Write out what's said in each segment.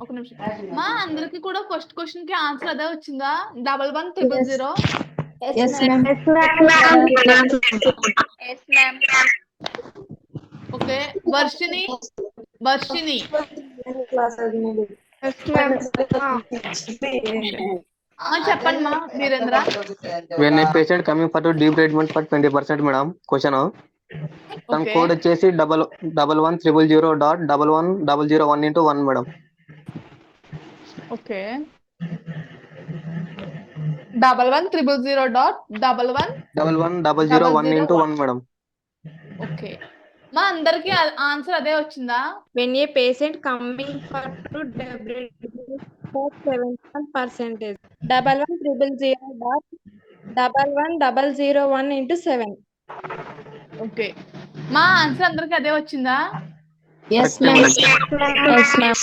ఒక నిమిషం మా అందరికి కూడా ఫస్ట్ క్వశ్చన్ కి ఆన్సర్ అదే వచ్చిందా 111000 Yes, ma'am. Yes ma'am. Okay Varshini చెప్పండి మా Virendra When a patient coming for debridement for 20%, madam, question some okay code వచ్చేసి 111000.11001 into 1 madam. Okay 1100.11 11001 into 1 madam. Okay మా అందరికి ఆన్సర్ అదే వచ్చిందా When a patient coming for to debridement for 71%, 1100.11001 into 7. Okay మా answer అందరికి అదే వచ్చిందా Yes, Correct, ma'am. madam. Yes, ma'am.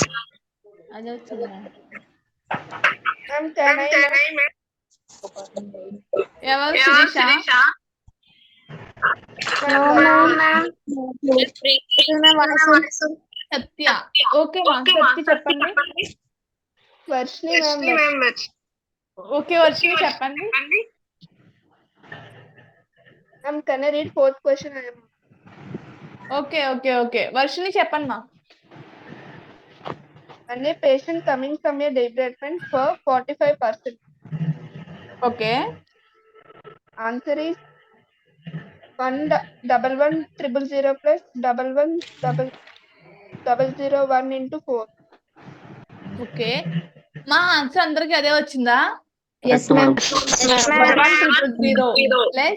అదే వచ్చింది మ్యామ్. ఎవరు శిరీష సత్య ఓకే మా సత్య చెప్పండి ఓకే వర్షిని చెప్పండి Can I read fourth question? Okay okay okay Varshini చెప్పండి మా When a patient coming from a debridement for 45%, okay answer is 111000 plus 110001 into 4. Okay మా answer అందరికి అదే వచ్చిందా Yes, Correct, ma'am. madam. 1100 plus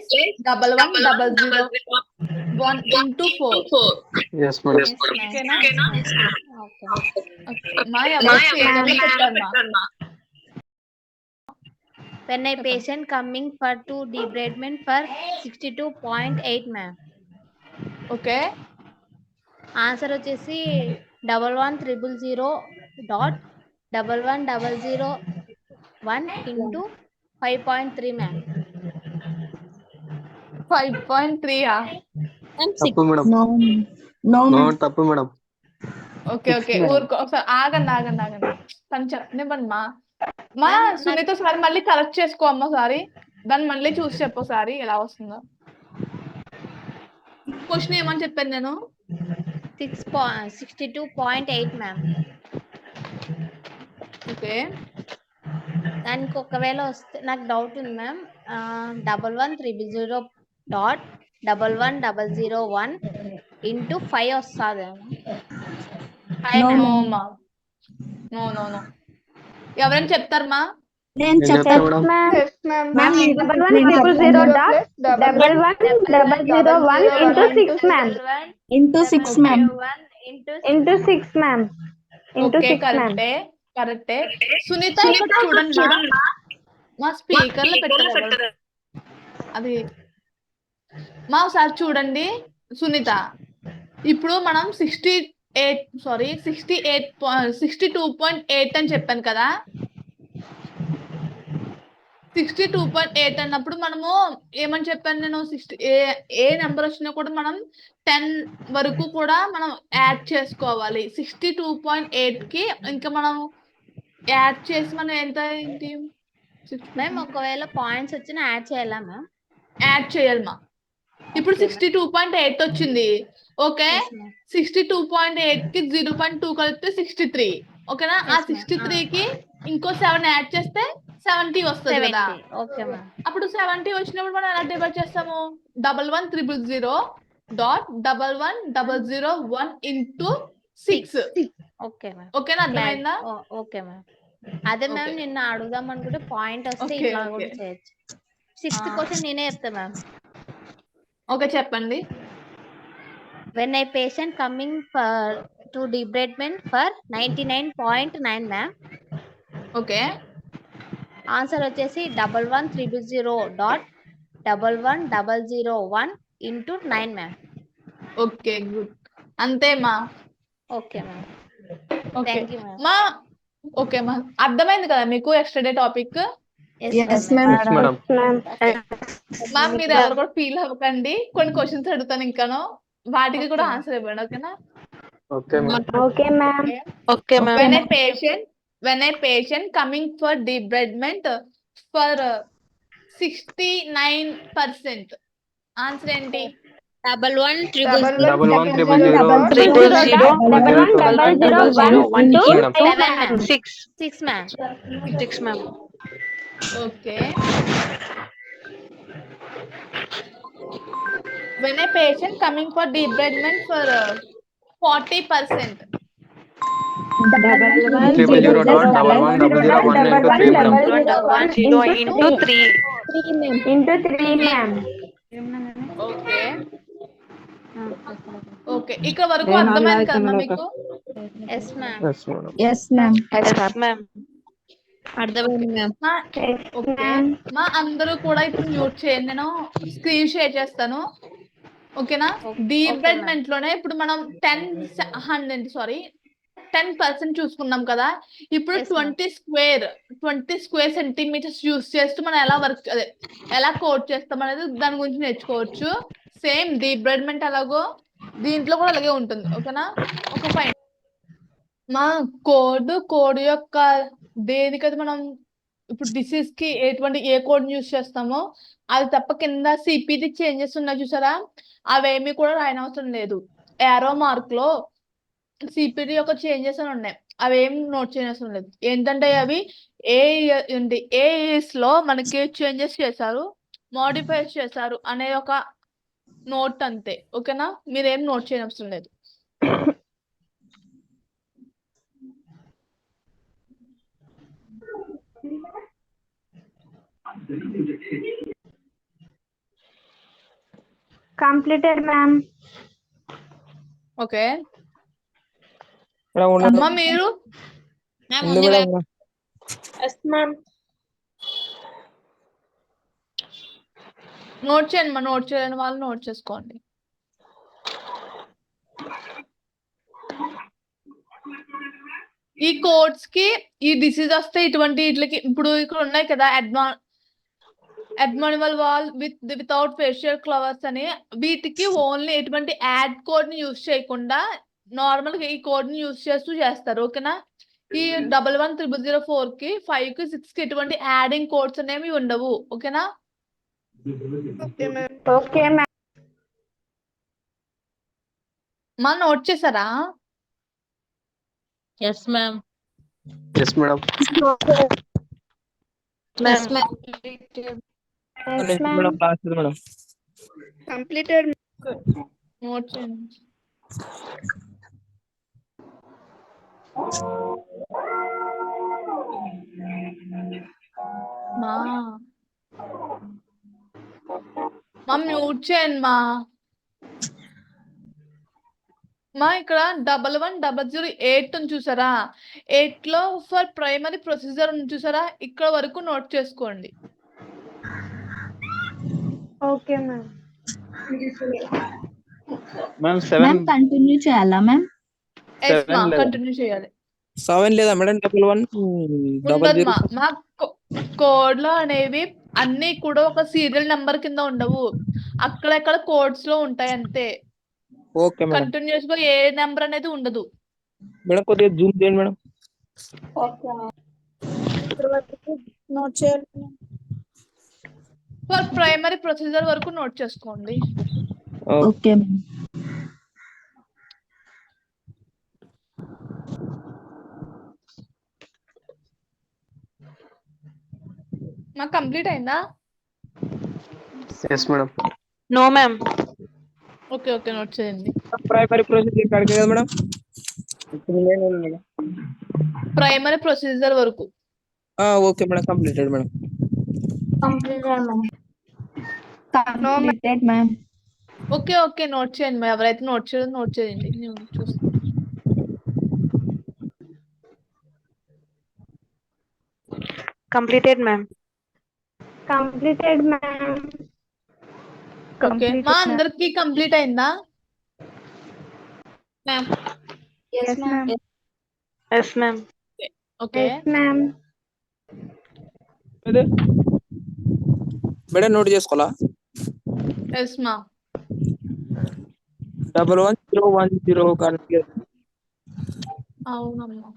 1100 into 4 Yes, madam. ఓకేనా okay. మా ఎవరు స్పీకర్లో పెట్టారు మా When a patient coming for to debridement for 62.8 ma'am. Okay answer వచ్చేసి 1100.11001 into 5.3 మ్యామ్. 5.3 తప్పు madam. No, no, no ma'am. తప్పు మేడం. ఓకే ఓకే ఊరుకో ఒకసారి ఆగండి తను చెప్పనివ్వండి మా సునీత సారి మళ్ళీ కరెక్ట్ చేసుకో అమ్మ సారి దాన్ని మళ్ళీ చూసి చెప్పోసారి ఎలా వస్తుందో క్వశ్చన్ ఏమని చెప్పాను నేను 62.8 మ్యామ్. ఓకే దానికి ఒకవేళ వస్తే నాకు డౌట్ ఉంది మ్యామ్. 1100.11001 into 5 వస్తుంది. No, no ma'am. మా నో ఎవరైనా చెప్తారు మా నేను నేను చెప్తా చెప్తాను. Madam. Yes, ma'am. Ma'am, 1100.11001 into 6, ma'am. into 6, ma'am. Into 6, ma'am. Okay కరెక్టే సునీత ఇక్కడ చూడండి మా స్పీకర్లో పెట్టారు అది మా ఒకసారి చూడండి సునీత ఇప్పుడు మనం 62.8 అని చెప్పాను కదా 62.8 అన్నప్పుడు మనము ఏమని చెప్పాను నేను ఏ నెంబర్ వచ్చినా కూడా మనం 10 వరకు కూడా మనం యాడ్ చేసుకోవాలి 62.8 కి ఇంకా మనం యాడ్ చేసి మనం ఏంటి మ్యామ్ ఒకవేళ పాయింట్స్ వచ్చినా యాడ్ చేయాలా మ్యామ్? యాడ్ చేయాలి మా ఇప్పుడు 62.8 వచ్చింది ఓకే 62.8 కి 0.2 కలిపితే 63 ఓకేనా ఆ 63 కి ఇంకో 7 యాడ్ చేస్తే 70 వస్తుంది కదా ఓకే మ్యామ్. అప్పుడు 70 వచ్చినప్పుడు మనం ఎలా డివైడ్ చేస్తాము 1100.11001 into 6 ఓకే మ్యామ్. ఓకేనా అర్థమైందా ఓకే మ్యామ్. అదే మ్యామ్ నిన్న అడుగుదాం అనుకుంటే పాయింట్ వస్తే Okay, ఇట్లా కూడా okay. చేయొచ్చు. 6th క్వశ్చన్ నేనే చెప్తా మ్యామ్. ఓకే చెప్పండి When a patient coming to debridement for 99.9 ma'am. Okay answer వచ్చేసి 1100.11001 into 9 మ్యామ్. ఓకే గుడ్ అంతే మా okay ma'am. Okay thank you ma'am. మా ఓకే మా అర్థమైంది కదా మీకు extra day topic Yes, ma'am. Yes, madam. మా మీరు ఎవరు కూడా ఫీల్ అవ్వకండి కొన్ని క్వశ్చన్స్ అడుగుతాను ఇంకాను వాటికి కూడా ఆన్సర్ ఇవ్వండి ఓకేనా Okay, ma'am. Okay, ma'am. Okay, ma'am. When a patient coming for debridement for 69%. Answer ఏంటి? 6, ma'am. 6, ma'am. Okay. When a patient coming for debridement for 40%. 001001100 into 3. Into 3, ma'am. Okay. Okay. ఇక్కడ వరకు అర్థమైంది కదా మీకు? Yes, ma'am. Yes, madam. Yes, ma'am. Yes, ma'am. అర్థమైంది ma'am. Okay మా అందరూ కూడా ఇప్పుడు మ్యూట్ చేయండి, నేను స్క్రీన్ షేర్ చేస్తాను. ఓకేనా? డీబ్రెడ్మెంట్ లోనే ఇప్పుడు మనం 10% చూసుకున్నాం కదా. ఇప్పుడు 20 స్క్వేర్ సెంటీమీటర్స్ యూస్ చేస్తూ మనం ఎలా కోడ్ చేస్తాం అనేది దాని గురించి నేర్చుకోవచ్చు. సేమ్ డీబ్రెడ్మెంట్ ఎలాగో దీంట్లో కూడా అలాగే ఉంటుంది. ఓకేనా? ఒక ఫైన్ మా కోడ్ యొక్క దేనికైతే మనం ఇప్పుడు డిసీజ్ కి ఏ కోడ్ యూస్ చేస్తామో అది తప్ప కింద సిపిటి చేంజెస్ ఉన్నాయి చూసారా, అవేమి కూడా రాయనవసరం లేదు. ఏరో మార్క్ లో సిపిటి యొక్క చేంజెస్ అని ఉన్నాయి, అవేం నోట్ చేయనవసరం లేదు. ఏంటంటే అవి ఏ ఇయర్స్ లో మనకి చేంజెస్ చేశారు, మోడిఫైస్ చేశారు అనే ఒక నోట్ అంతే. ఓకేనా? మీరేం నోట్ చేయనవసరం లేదు. Completed, ma'am. ఓకే అమ్మా మీరు Yes, ma'am. నోట్ చేయండి, నోట్ చేయని వాళ్ళు నోట్ చేసుకోండి. ఈ కోడ్స్ కి ఈ డిసీజ్ వస్తే ఇటువంటి వీటికి ఇప్పుడు ఇక్కడ ఉన్నాయి కదా, అబ్నార్మల్ వాల్ వితౌట్ ఫేషియల్ క్లవర్స్ అని, వీటికి ఓన్లీ ఎటువంటి యాడ్ కోడ్ ని యూజ్ చేయకుండా నార్మల్ గా ఈ కోడ్ ని యూజ్ చేస్తారు. ఓకేనా? ఈ 111004 కి 5 కి 6 కి ఎటువంటి యాడింగ్ కోడ్స్ అనేవి ఉండవు. ఓకేనా? Okay, ma'am. మా నోట్ చేసారా? Yes, ma'am. Yes, madam. Yes, ma'am. Yes, ma'am. Completed. Note చేయండి. మా మ్యూట్ చేయండి మా ఇక్కడ 111008 ఉంది చూసారా, 8 లో ఫర్ ప్రైమరీ ప్రొసీజర్ ఉంది చూసారా, ఇక్కడ వరకు నోట్ చేసుకోండి. Okay, ma'am. Ma'am, continue చేయాలా మ్యామ్? కంటిన్యూ చేయాలి. 7 లేదా మేడం? 11 మా కోడ్ లో అనేవి అన్ని కూడా ఒక సీరియల్ నెంబర్ కింద ఉండవు, అక్కడెక్కడ కోడ్స్ లో ఉంటాయి అంతే. Okay madam. కంటిన్యూస్ గా ఏ నెంబర్ అనేది ఉండదు. మేడం కొద్దిగా జూమ్ చేయండి మేడం. నోట్ చేయాలి. ఫర్ ప్రైమరీ ప్రొసీజర్ వరకు నోట్ చేసుకోండి. Okay ma'am. మాకు కంప్లీట్ అయిందా? Yes, madam. No, ma'am. Okay note చేయండి. ప్రైమరీ ప్రొసీజర్ కాడికి కదా మేడం? ప్రైమరీ ప్రొసీజర్ వరకు. Okay madam. Completed madam. Completed, ma'am. Okay note చేయండి. ఎవరైతే నోట్ చేయడం నోట్ చేయండి, నేను చూస్తాను. Completed, ma'am. Completed, ma'am. Okay మా అందరికి కంప్లీట్ అయిందా? Ma'am. Yes, ma'am. Yes, ma'am. Okay Yes, ma'am. Madam note చేసుకోవాలా? ఎస్ మా 11010 కాడికి అవునమ్మా.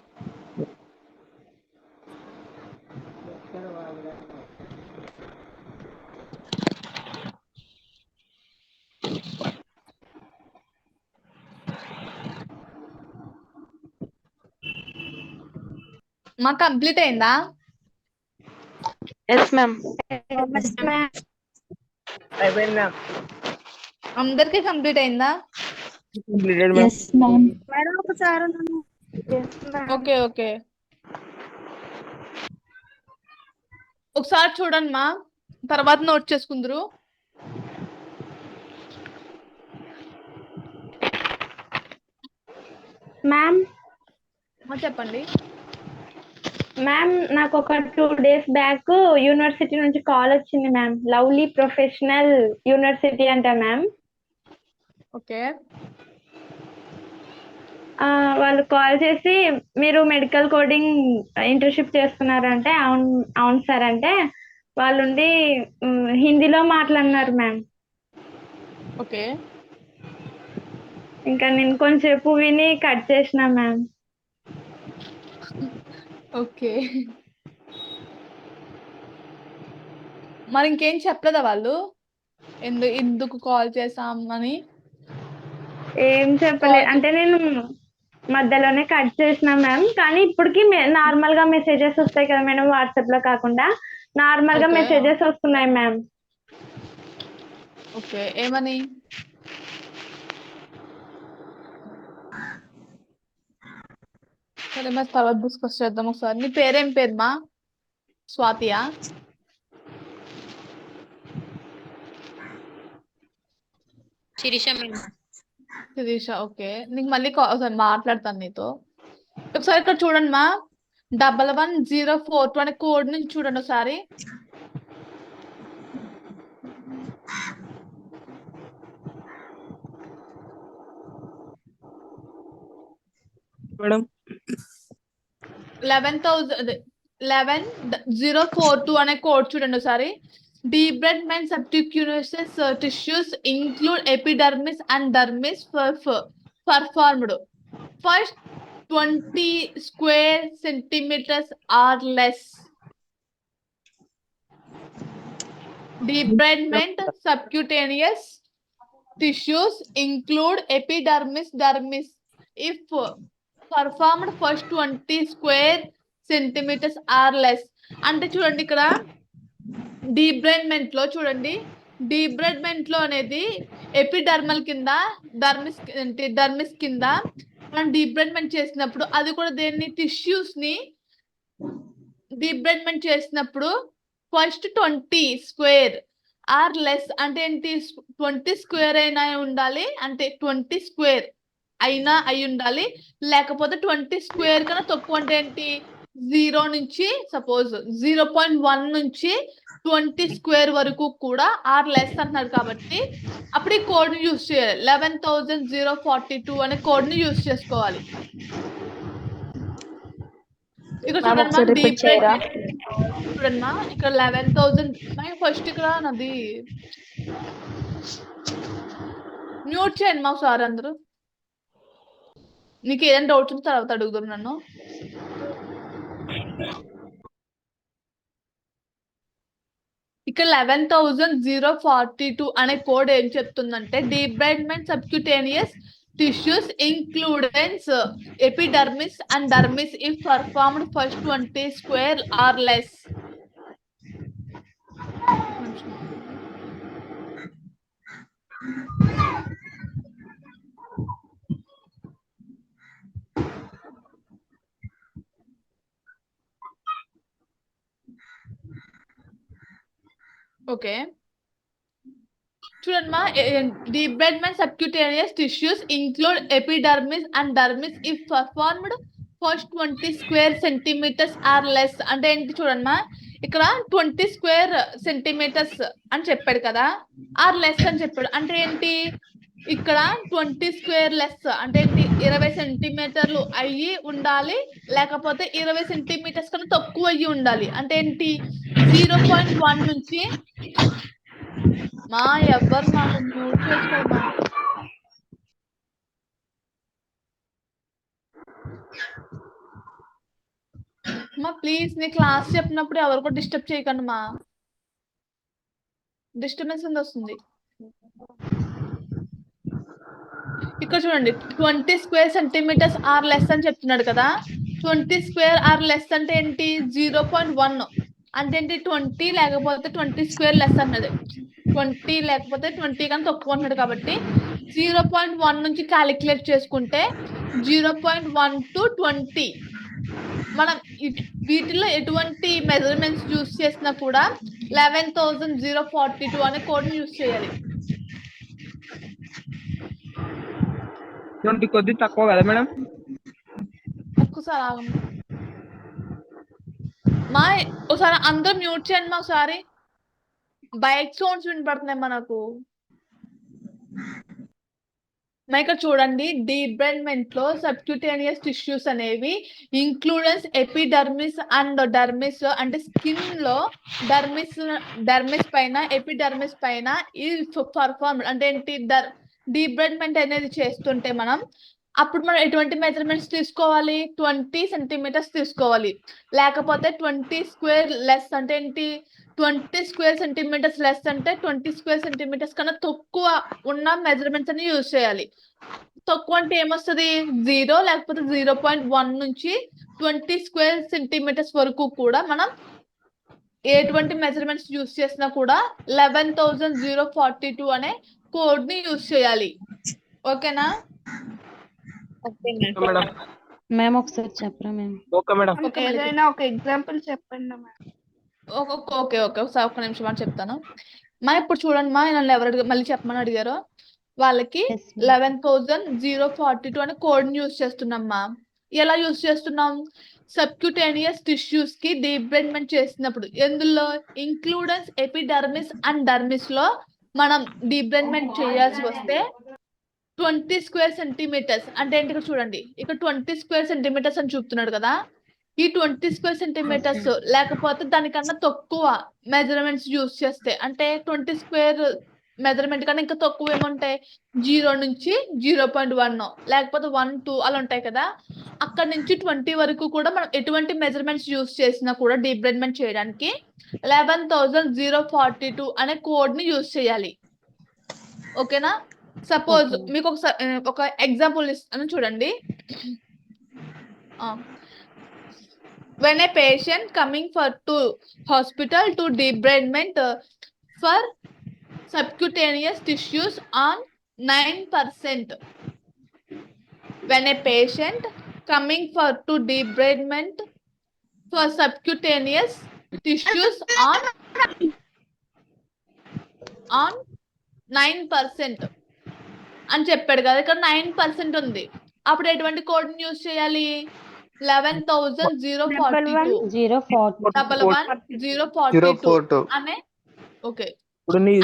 మా కంప్లీట్ అయిందా? Yes, ma'am. Yes, ma'am. అయిపోయింది మ్యామ్. అందరికి కంప్లీట్ అయిందా? Completed ma'am. Yes ma'am. Madam ఒకసారి Yes, ma'am. ఓకే ఓకే, ఒకసారి చూడండి మా, తర్వాత నోట్ చేసుకుందరు. మ్యామ్ చెప్పండి. మ్యామ్ నాకు ఒక 2 days బ్యాక్ యూనివర్సిటీ నుంచి కాల్ వచ్చింది మ్యామ్. లవ్లీ ప్రొఫెషనల్ యూనివర్సిటీ అంట మ్యామ్. ఓకే వాళ్ళు కాల్ చేసి మీరు మెడికల్ కోడింగ్ ఇంటర్న్షిప్ చేస్తున్నారంటే అవును అవును సార్ అంటే వాళ్ళుండి హిందీలో మాట్లాడినారు మ్యామ్. ఓకే ఇంకా నేను కొంచెంసేపు విని కట్ చేసిన మ్యామ్. ఓకే, మరి ఇంకేం చెప్పలేదా వాళ్ళు ఎందుకు కాల్ చేసాం అని? ఏం చెప్పలే, Call- అంటే నేను మధ్యలోనే కట్ చేసిన మ్యామ్. కానీ ఇప్పటికి నార్మల్ గా మెసేజెస్ వస్తాయి కదా మేడం, వాట్సాప్ లో కాకుండా నార్మల్ గా Okay. మెసేజెస్ వస్తున్నాయి మ్యామ్. ఓకే, ఏమని? సరే మరి తర్వాత డిస్కస్ చేద్దాం ఒకసారి. నీ పేరేం పేరు మా? స్వాతియా? శిరీష. ఓకే, నీకు మళ్ళీ ఒకసారి మాట్లాడతాను నీతో. ఒకసారి ఇక్కడ చూడండి మా, 11042 అనే కోడ్ నుంచి చూడండి ఒకసారి. మేడం 11042 అనే కోడ్ చూడండి ఒకసారి. Debridement subcutaneous tissues include epidermis and dermis performed first 20 square centimeters or less. Debridement subcutaneous tissues include epidermis, dermis if performed first 20 square centimeters or less. అంటే చూడండి ఇక్కడ డీబ్రైడ్మెంట్ లో చూడండి, డీబ్రైడ్మెంట్ లో అనేది ఎపిడర్మల్ కింద డర్మిస్ కింద మనం డీబ్రైడ్మెంట్ చేసినప్పుడు అది కూడా దేన్ని టిష్యూస్ ని డీబ్రైడ్మెంట్ చేసినప్పుడు ఫస్ట్ 20 స్క్వేర్ ఆర్ లెస్ అంటే ఏంటి, 20 స్క్వేర్ అయినా ఉండాలి, అంటే 20 స్క్వేర్ అయినా అయి ఉండాలి, లేకపోతే 20 స్క్వేర్ కన్నా తక్కువ అంటే ఏంటి 0 నుంచి సపోజ్ 0.1 నుంచి 20 స్క్వేర్ వరకు కూడా ఆర్ లెస్ అంటున్నాడు. కాబట్టి అప్పుడు ఈ కోడ్ ని యూజ్ చేయాలి, 11042 అనే కోడ్ ని యూజ్ చేసుకోవాలి. ఇక్కడ చూడండి మా, చూడండి మా ఇక్కడ 11,000 ఫస్ట్ ఇక్కడ నాది మ్యూట్ చేయండి మా సార్ అందరూ. నీకు ఏదైనా డౌట్స్ ఉంటే తర్వాత అడుగుతారు నన్ను. ఇక్కడ 11,042 అనే కోడ్ ఏం చెప్తుందంటే డీబ్రైడ్మెంట్ subcutaneous tissues includes epidermis and dermis if performed first 20 square or less. Okay. చూడండి మా, debridement subcutaneous tissues include epidermis and dermis if performed first 20 square centimeters or less. అంటే ఏంటి చూడండి మా, ఇక్కడ 20 స్క్వేర్ సెంటీమీటర్స్ అని చెప్పాడు కదా, ఆర్ లెస్ అని చెప్పాడు. అంటే ఏంటి ఇక్కడ 20 స్క్వేర్ లెస్ అంటే ఏంటి 20 సెంటీమీటర్లు అయ్యి ఉండాలి, లేకపోతే 20 సెంటీమీటర్స్ కన్నా తక్కువ అయ్యి ఉండాలి. అంటే ఏంటి 0.1 నుంచి మా ఎవరు మాకు మ్యూట్ చేసుకోమా. మా ప్లీజ్ నీ క్లాస్ చెప్పినప్పుడు ఎవరు కూడా డిస్టర్బ్ చేయకండి మా. డిస్టర్బెన్స్ వస్తుంది. ఇక్కడ చూడండి 20 స్క్వేర్ సెంటీమీటర్స్ ఆర్ లెస్ అని చెప్తున్నాడు కదా. 20 స్క్వేర్ ఆర్ లెస్ అంటే ఏంటి? 0.1 అంటే ఏంటి? 20 లేకపోతే 20 స్క్వేర్ లెస్ అన్నది. 20 లేకపోతే 20 కన్నా తక్కువ అన్నాడు కాబట్టి 0.1 నుంచి క్యాలిక్యులేట్ చేసుకుంటే 0.1 to 20 మనం వీటిలో ఎటువంటి మెజర్మెంట్స్ యూస్ చేసినా కూడా 11,042 అనే కోడ్ యూస్ చేయాలి. 20 కొద్ది తక్కువ కదా మేడం? ఒక్కసారి ఆగండి మా. ఒకసారి అందరూ మ్యూట్ చేయండి మా. ఒకసారి బైక్ సౌండ్స్ వినపడుతున్నాయి మనకు. మా ఇక్కడ చూడండి డీబ్రైడ్మెంట్ లో సబ్క్యూటేనియస్ టిష్యూస్ అనేవి ఇంక్లూడెన్స్ ఎపిడర్మిస్ అండ్ డర్మిస్ అంటే స్కిన్ లో డర్మిస్ పైన ఎపిడర్మిస్ పైన ఈ పర్ఫార్మ్ అంటే ఏంటి డీబ్రైడ్మెంట్ అనేది చేస్తుంటే మనం అప్పుడు మనం ఎటువంటి మెజర్మెంట్స్ తీసుకోవాలి? 20 సెంటీమీటర్స్ తీసుకోవాలి. లేకపోతే 20 స్క్వేర్ లెస్ అంటే ఏంటి? 20 స్క్వేర్ సెంటీమీటర్స్ లెస్ అంటే 20 స్క్వేర్ సెంటీమీటర్స్ కన్నా తక్కువ ఉన్న మెజర్మెంట్స్ అని యూజ్ చేయాలి. తక్కువ అంటే ఏమొస్తుంది? 0 లేకపోతే 0.1 నుంచి 20 స్క్వేర్ సెంటీమీటర్స్ వరకు కూడా మనం ఎటువంటి మెజర్మెంట్స్ యూజ్ చేసినా కూడా 11,042 అనే కోడ్ ని యూజ్ చేయాలి. ఓకేనా? మేడం మేము ఒకసారి చెప్పరా మేము? Okay madam. ఏదైనా ఒక ఎగ్జాంపుల్ చెప్పండి మేడం. ఓకే ఒకసారి ఒక్క నిమిషం అని చెప్తాను మా. ఇప్పుడు చూడండి మా, నన్ను ఎవరు మళ్ళీ చెప్పమని అడిగారో వాళ్ళకి 11,042 అనే కోడ్ యూజ్ చేస్తున్నాం మా. ఎలా యూజ్ చేస్తున్నాం? సబ్క్యూటేనియస్ టిష్యూస్ కి డీబ్రైడ్మెంట్ చేసినప్పుడు ఎందులో ఇంక్లూడెన్స్ ఎపిడర్మిస్ అండ్ డర్మిస్ లో మనం డీబ్రైడ్మెంట్ చేయాల్సి వస్తే 20 స్క్వేర్ సెంటీమీటర్స్ అంటే ఏంటి? ఇక్కడ చూడండి, ఇక్కడ 20 స్క్వేర్ సెంటీమీటర్స్ అని చూపుతున్నాడు కదా. ఈ 20 స్క్వేర్ సెంటీమీటర్స్ లేకపోతే దానికన్నా తక్కువ మెజర్మెంట్స్ యూజ్ చేస్తే అంటే 20 స్క్వేర్ మెజర్మెంట్ కన్నా ఇంకా తక్కువ ఏముంటాయి? 0 నుంచి 0.1 లేకపోతే 1, 2 అలా ఉంటాయి కదా. అక్కడ నుంచి 20 వరకు కూడా మనం ఎటువంటి మెజర్మెంట్స్ యూజ్ చేసినా కూడా డీబ్రైడ్మెంట్ చేయడానికి 11,042 అనే కోడ్ ని యూజ్ చేయాలి. ఓకేనా? సపోజ్ మీకు ఒక ఎగ్జాంపుల్ ఇస్తాను చూడండి. When a patient coming to hospital to debridement for subcutaneous tissues on 9%. When a patient coming to debridement for subcutaneous tissues on 9% అని చెప్పాడు కదా. ఇక్కడ 9% ఉంది. అప్పుడు ఎటువంటి కోడ్ యూజ్ చేయాలి? 11,042 అనే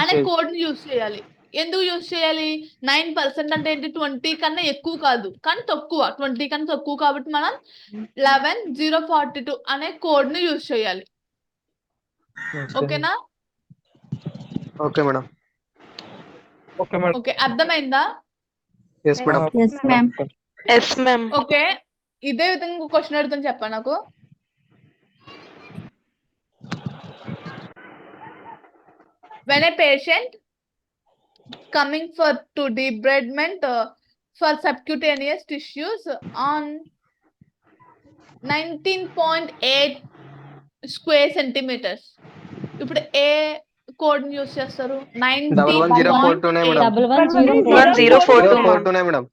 అనే కోడ్ ని యూజ్ చేయాలి. ఎందుకు యూజ్ చేయాలి? 9% అంటే ఏంటి? 20 కన్నా ఎక్కువ కాదు కానీ తక్కువ. 20 కన్నా తక్కువ కాబట్టి మనం 11,042 అనే కోడ్ ని యూజ్ చేయాలి. ఓకేనా? Okay madam. Okay madam. Okay, అర్థమైందా? Yes madam. Yes, ma'am. Yes ma'am. Okay, ఇదే విధంగా క్వశ్చన్ అడుగుతాను చెప్పండి నాకు. When a patient coming to debridement for subcutaneous tissues on 19.8 square centimeters, ఇప్పుడు ఏ కోడ్ యూస్ చేస్తారు? 11,042 మేడం.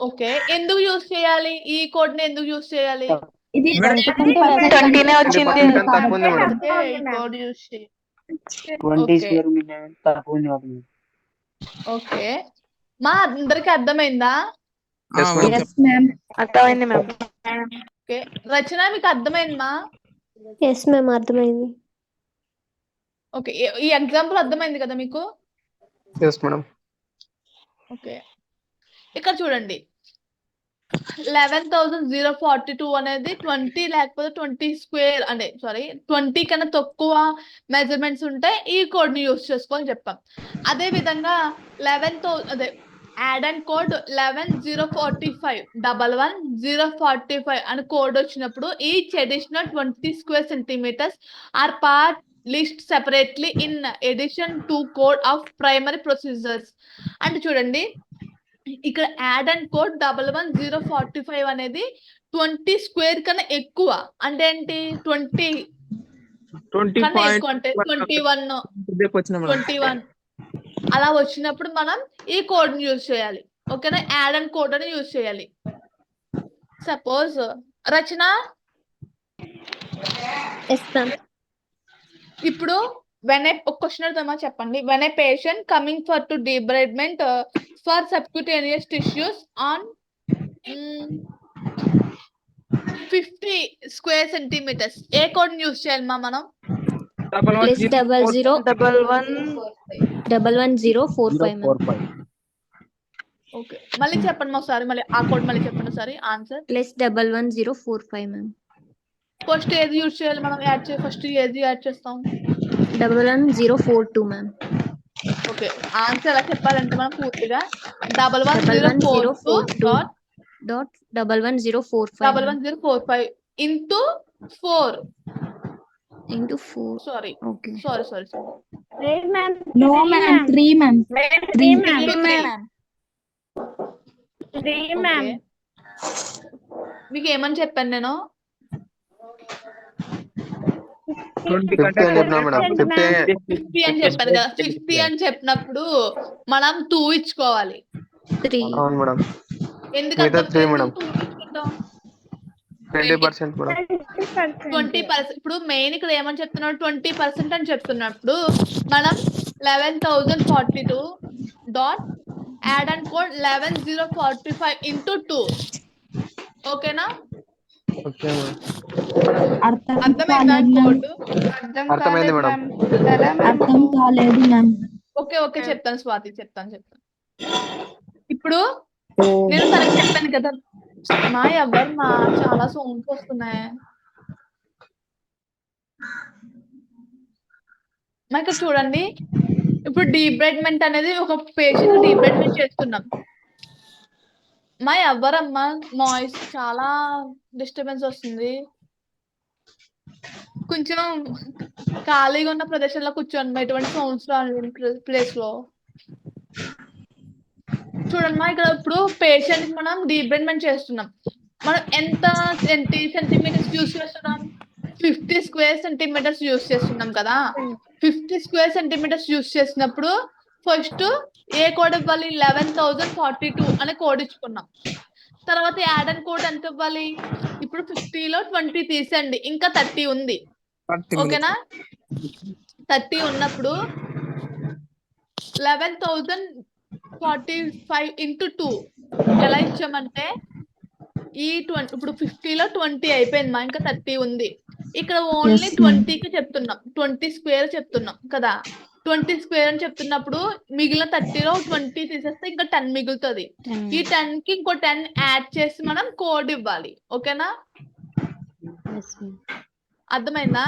ఓకే, ఎందుకు యూస్ చేయాలి ఈ కోడ్ ని? ఎందుకు యూస్ చేయాలి? ఇది 20 వచ్చింది. కోడ్ యూస్ చేయాలి. ఓకే మా, అందరికి అర్థమైందా? Yes, madam. Yes, ma'am. అర్థమైంది మ్యామ్. ఓకే, రచన మీకు అర్థమైందా? ఎస్ మ్యామ్ అర్థమైంది. ఓకే, ఈ ఎగ్జాంపుల్ అర్థమైంది కదా మీకు? Yes madam. ఓకే, ఇక్కడ చూడండి 11,042 అనేది 20 లేకపోతే 20 స్క్వేర్ అంటే 20 కన్నా తక్కువ మెజర్మెంట్స్ ఉంటే ఈ కోడ్ ని యూస్ చేసుకోవాలని చెప్పాం. అదే విధంగా యాడ్ అండ్ కోడ్ 11045 11045 అని కోడ్ వచ్చినప్పుడు each additional 20 square centimetres or part list separately in addition to code of primary procedures. అంటే చూడండి ఇక్కడ యాడ్ అండ్ కోడ్ 11045 అనేది 20 స్క్వేర్ కన్నా ఎక్కువ, అంటే ఏంటి 20 కన్నా ఎక్కువ, అంటే 21 అలా వచ్చినప్పుడు మనం ఈ కోడ్ ని యూజ్ చేయాలి. ఓకేనా, యాడ్ అండ్ కోడ్ అని యూజ్ చేయాలి. Suppose Rachana yes ma'am. ఇప్పుడు ఒక క్వశ్చన్ అడుగుతామా, చెప్పండి. When a patient coming for to debridement for subcutaneous tissues on 50 square centimetres a code ని యూజ్ చేయాలి మనం? Plus 11045 ma'am. ఓకే, మళ్ళీ చెప్పండి ఒకసారి, మళ్ళీ ఆ కోడ్ మళ్ళీ చెప్పండి ఒకసారి. Answer plus 11045 ma'am. ఫస్ట్ ఏది యూజ్ చేయాలి మనం? ఫస్ట్ ఏది యాడ్ చేస్తాం? 11042 మ్యామ్. ఓకే, ఆన్సర్ ఎలా చెప్పాలంటే మనం పూర్తిగా 11042.11045 into 4 into 4. Sorry okay. Sorry No ma'am, 3 ma'am. Okay. మీకు ఏమని చెప్పాను నేను? 50 అని చెప్పినా మేడం. 50 అని చెప్పాను కదా. 50 అని చెప్పినప్పుడు మనం 2 ఇచ్చుకోవాలి. 3. అవును మేడం. ఎందుకంటే మిగతా 3 మేడం. 20% మేడం. 20%. ఇప్పుడు మెయిన్ ఇక్కడ ఏమని చెప్తున్నాడు? 20% అని చెప్తున్నప్పుడు మనం 11042 dot add on code 11045 into 2. ఓకేనా? Okay madam. అర్థమైందా కోడ్? అర్థమైంది మేడం. అర్థం కాలేదు మ్యామ్. ఓకే చెప్తాను స్వాతి, చెప్తాను. ఇప్పుడు నేను తనకి చెప్పాను కదా ఎవరు చాలా సౌండ్స్ వస్తున్నాయి. ఇక్కడ చూడండి, ఇప్పుడు డీబ్రైడ్మెంట్ అనేది ఒక పేషెంట్ డీబ్రైడ్మెంట్ చేస్తున్నాం. ఎవరమ్మా నాయిస్ చాలా డిస్టర్బెన్స్ వస్తుంది. కొంచెం ఖాళీగా ఉన్న ప్రదేశంలో కూర్చోండి, ఎటువంటి సౌండ్స్ రాని ప్లేస్ లో. చూడండి ఇక్కడ ఇప్పుడు పేషెంట్ మనం డీబ్రైడ్మెంట్ చేస్తున్నాం. మనం ఎంత సెంటీమీటర్స్ యూజ్ చేస్తున్నాం? 50 స్క్వేర్ సెంటీమీటర్స్ యూజ్ చేస్తున్నాం కదా. 50 స్క్వేర్ సెంటీమీటర్స్ యూజ్ చేసినప్పుడు ఫస్ట్ ఏ కోడ్ ఇవ్వాలి? 11042 అనే కోడ్ ఇచ్చుకున్నాం. తర్వాత యాడ్ అండ్ కోడ్ ఎంత ఇవ్వాలి? ఇప్పుడు 50లో 20 తీసండి, ఇంకా 30 ఉంది. ఓకేనా? 30 ఉన్నప్పుడు 11045 ఇంటూ 2 ఎలా ఇచ్చామంటే ఈ 20 ఇప్పుడు 50లో 20 అయిపోయింది, ఇంకా 30 ఉంది. ఇక్కడ ఓన్లీ 20కి చెప్తున్నాం, 20 స్క్వేర్ చెప్తున్నాం కదా. 20 స్క్వేర్ అని చెప్తున్నప్పుడు మిగిలిన 30లో 20 తీసేస్తే ఇంకా 10 మిగులుతుంది. ఈ 10 కి ఇంకో 10 యాడ్ చేసి మనం కోడ్ ఇవ్వాలి. ఓకేనా? అర్థమైందా?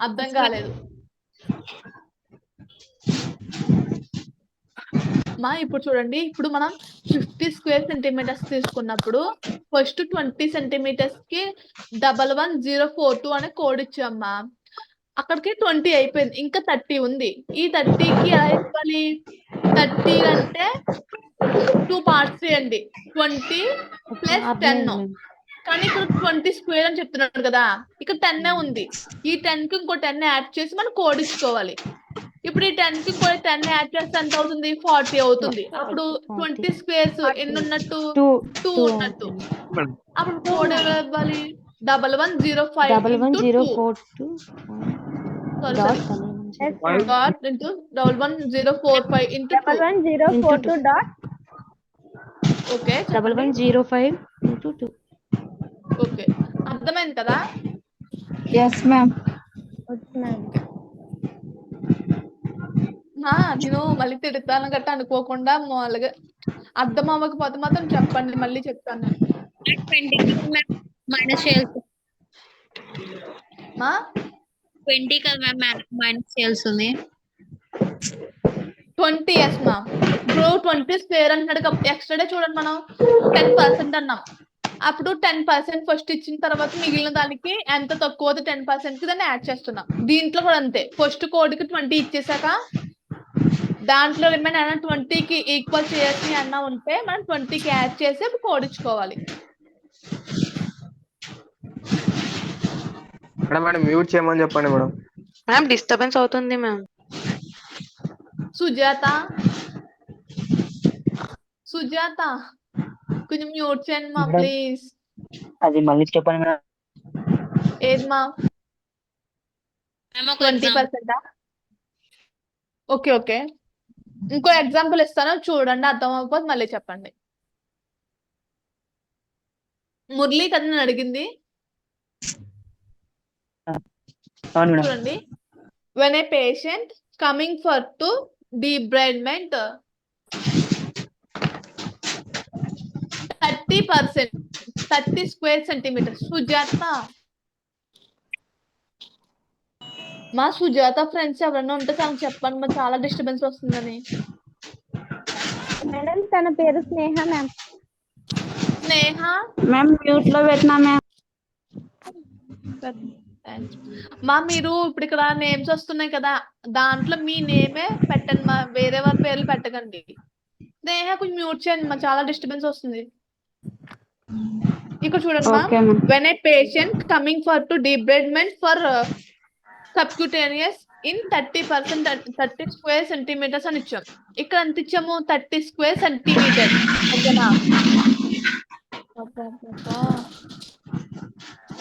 అర్థం కాలేదు ఇప్పుడు చూడండి, ఇప్పుడు మనం 50 స్క్వేర్ సెంటీమీటర్స్ తీసుకున్నప్పుడు ఫస్ట్ 20 సెంటీమీటర్స్ కి 11042 అనే కోడ్ ఇచ్చామ్మా. అక్కడికి 20 అయిపోయింది, ఇంకా 30 ఉంది. ఈ 30కి ఎలా ఇవ్వాలి? 30 అంటే 2 పార్ట్స్ చేయండి, 20 ప్లస్ 10. కానీ ఇక్కడ 20 స్క్వేర్ అని చెప్తున్నాడు కదా, ఇక్కడ 10 ఉంది. ఈ 10 కి ఇంకో 10 యాడ్ చేసి మనం కోడ్ ఇచ్చుకోవాలి. ఇప్పుడు ఈ 10 కి ఇంకో 10 యాడ్ చేస్తే ఎంత అవుతుంది? 40 అవుతుంది. అప్పుడు 20 స్క్వేర్స్ ఎన్ని ఉన్నట్టు? 2 ఉన్నట్టు. అప్పుడు కోడ్ ఎలా ఇవ్వాలి? 1105 into 11045 into 11042 dot. Okay, 1105 into 2. Okay, అర్థమైంది కదా? Yes ma'am. నేను మళ్ళీ తిడతాను గట్ట అనుకోకుండా మామూలుగా అర్థం అవ్వకపోతే మాత్రం చెప్పండి, మళ్ళీ చెప్తాను. మైనస్ చేయాల్సి 20 కదా మ్యామ్, మైనస్ చేయాల్సింది. 20 ఎస్ మా. ఇప్పుడు 20 స్క్వేర్ అంటున్నాడు ఎక్స్ట్రా డే చూడండి మనం 10% అన్నాం. అప్పుడు 10% ఫస్ట్ ఇచ్చిన తర్వాత మిగిలిన దానికి ఎంత తక్కువ 10% కి దాన్ని యాడ్ చేస్తున్నాం. దీంట్లో కూడా అంతే, ఫస్ట్ కోడ్ కి 20 ఇచ్చేసాక దాంట్లో రిమైన్ అన్న 20కి ఈక్వల్ చేయాల్సి అన్న ఉంటే మనం 20కి యాడ్ చేసి కోడ్ ఇచ్చుకోవాలి. మేడం మ్యూట్ చేయమని చెప్పండి మేడం. మ్యామ్ డిస్టర్బెన్స్ అవుతుంది మ్యామ్. సుజాత కొంచెం మ్యూట్ చేయండి మా ప్లీజ్. అది మళ్ళీ చెప్పండి మేడం. ఏది మా 20%? ఓకే ఇంకో ఎగ్జాంపుల్ ఇస్తాను చూడండి, అర్థం అవ్వకపోతే మళ్ళీ చెప్పండి. మురళి కదా నేను అడిగింది, అవును మేడం. చూడండి. when a patient coming for to debridement 30%, 30 square centimeters. Sujatha మా సుజాత ఫ్రెండ్స్ ఎవరైనా ఉంటే తనకు చెప్పండి, మా చాలా డిస్టర్బెన్స్ వస్తుందని. మేడం తన పేరు స్నేహ మ్యామ్. స్నేహ మ్యామ్ మ్యూట్ లో పెట్టినా మ్యామ్. మా మీరు ఇప్పుడు ఇక్కడ నేమ్స్ వస్తున్నాయి కదా, దాంట్లో మీ నేమే పెట్టండి మా, వేరే వారి పేర్లు పెట్టకండి. స్నేహ కొంచెం మ్యూట్ చేయండి మా, చాలా డిస్టర్బెన్స్ వస్తుంది. ఇక్కడ చూడండి మా, okay ma'am. when a patient coming for to debridement for subcutaneous in 30%, 30 square centimeters అని ఇచ్చాం. ఇక్కడ ఎంత ఇచ్చాము 30 square centimeters. ఓకేనా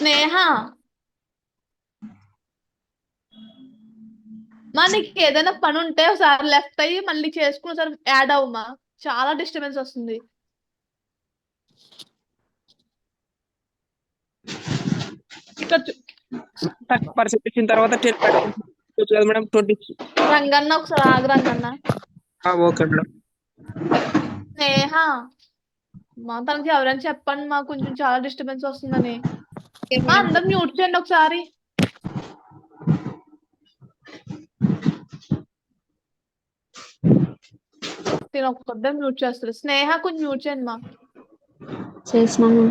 స్నేహ మా నీకు ఏదైనా పని ఉంటే ఒకసారి లెఫ్ట్ అయ్యి మళ్ళీ చేసుకుని ఒకసారి యాడ్ అవ్వమా, చాలా డిస్టర్బెన్స్ వస్తుంది. ఇక్కడ 30% ఇచ్చిన తర్వాత 10% మేడం 20. రంగన్న ఒకసారి ఆగు రంగన్న. Okay madam. స్నేహ మా తనకి ఎవరైనా చెప్పండి మా, కొంచెం చాలా డిస్టర్బెన్స్ వస్తుందని. మా అందరు మ్యూట్ చేయండి ఒకసారి. నేను ఒక్కడే మ్యూట్ చేస్తాను. స్నేహ కొంచెం మ్యూట్ చేయండి మా. చేసినాను.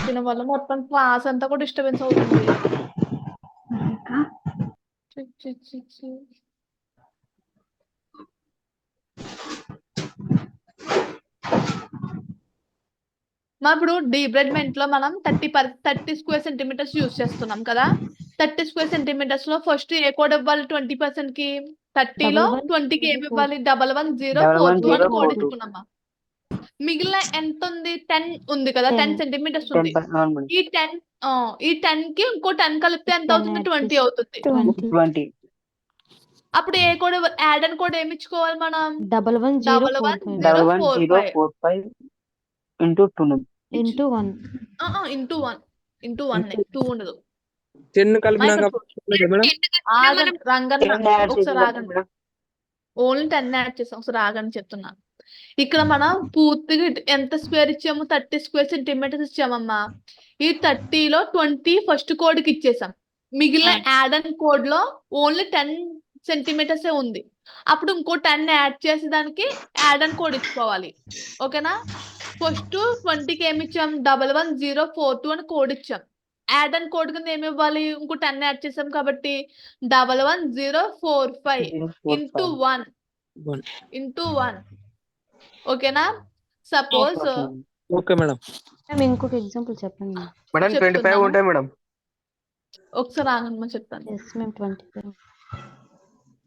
దీని వల్ల మొత్తం క్లాస్ అంతా కూడా డిస్టర్బెన్స్ అవుతుంది. మా ఇప్పుడు డీబ్రెడ్మెంట్ లో మనం 30 స్క్వేర్ సెంటీమీటర్స్ యూజ్ చేస్తున్నాం కదా. 30 స్క్వేర్ సెంటీమీటర్స్ లో ఫస్ట్ ఏ కోడ్ ఇవ్వాలి 20% కి? 30 లో 20కి ఏమి ఇవ్వాలి? 1104 కోడ్ ఇచ్చుకున్నామా. మిగిలిన ఎంత ఉంది? 10 ఉంది కదా, 10 సెంటీమీటర్స్ ఉంది. ఈ 10 కి ఇంకో 10 కలిపితే ఎంత అవుతుంది? 20 అవుతుంది. 20. అప్పుడు ఏ కోడ్ యాడ్ అని కోడ్ ఏమి ఇచ్చుకోవాలి మనం? 11,045 into 2. into 1. ఇంటూ 1 2 ఉండదు. 10 కలిపినాక రంగన్న ఒకసారి ఆగండి. ఓన్లీ 10 యాడ్ చేస్తాం. ఒకసారి ఆగండి చెప్తున్నా. ఇక్కడ మనం పూర్తిగా ఎంత స్క్వేర్ ఇచ్చాము? 30 స్క్వేర్ సెంటీమీటర్స్ ఇచ్చామమ్మా. ఈ 30లో 20 ఫస్ట్ కోడ్ కి ఇచ్చేసాం. మిగిలిన యాడ్ అండ్ కోడ్ లో ఓన్లీ 10 సెంటీమీటర్స్ ఉంది. అప్పుడు ఇంకో 10 యాడ్ చేసి దానికి యాడ్ అండ్ కోడ్ ఇచ్చుకోవాలి. ఓకేనా? ఫస్ట్ 20కి ఏమి ఇచ్చాం? 11042 అని కోడ్ ఇచ్చాం. యాడ్ అండ్ కోడ్ కింద ఏమి ఇవ్వాలి? ఇంకో 10 యాడ్ చేసాం కాబట్టి 11045 ఇంటూ 1. ఓకేనా? Suppose okay madam. ఇంకొక ఎగ్జాంపుల్ చెప్పండి మేడం 25 ఉంటాయి మేడం. ఒకసారి ఆగండి చెప్తాను. Yes ma'am 25.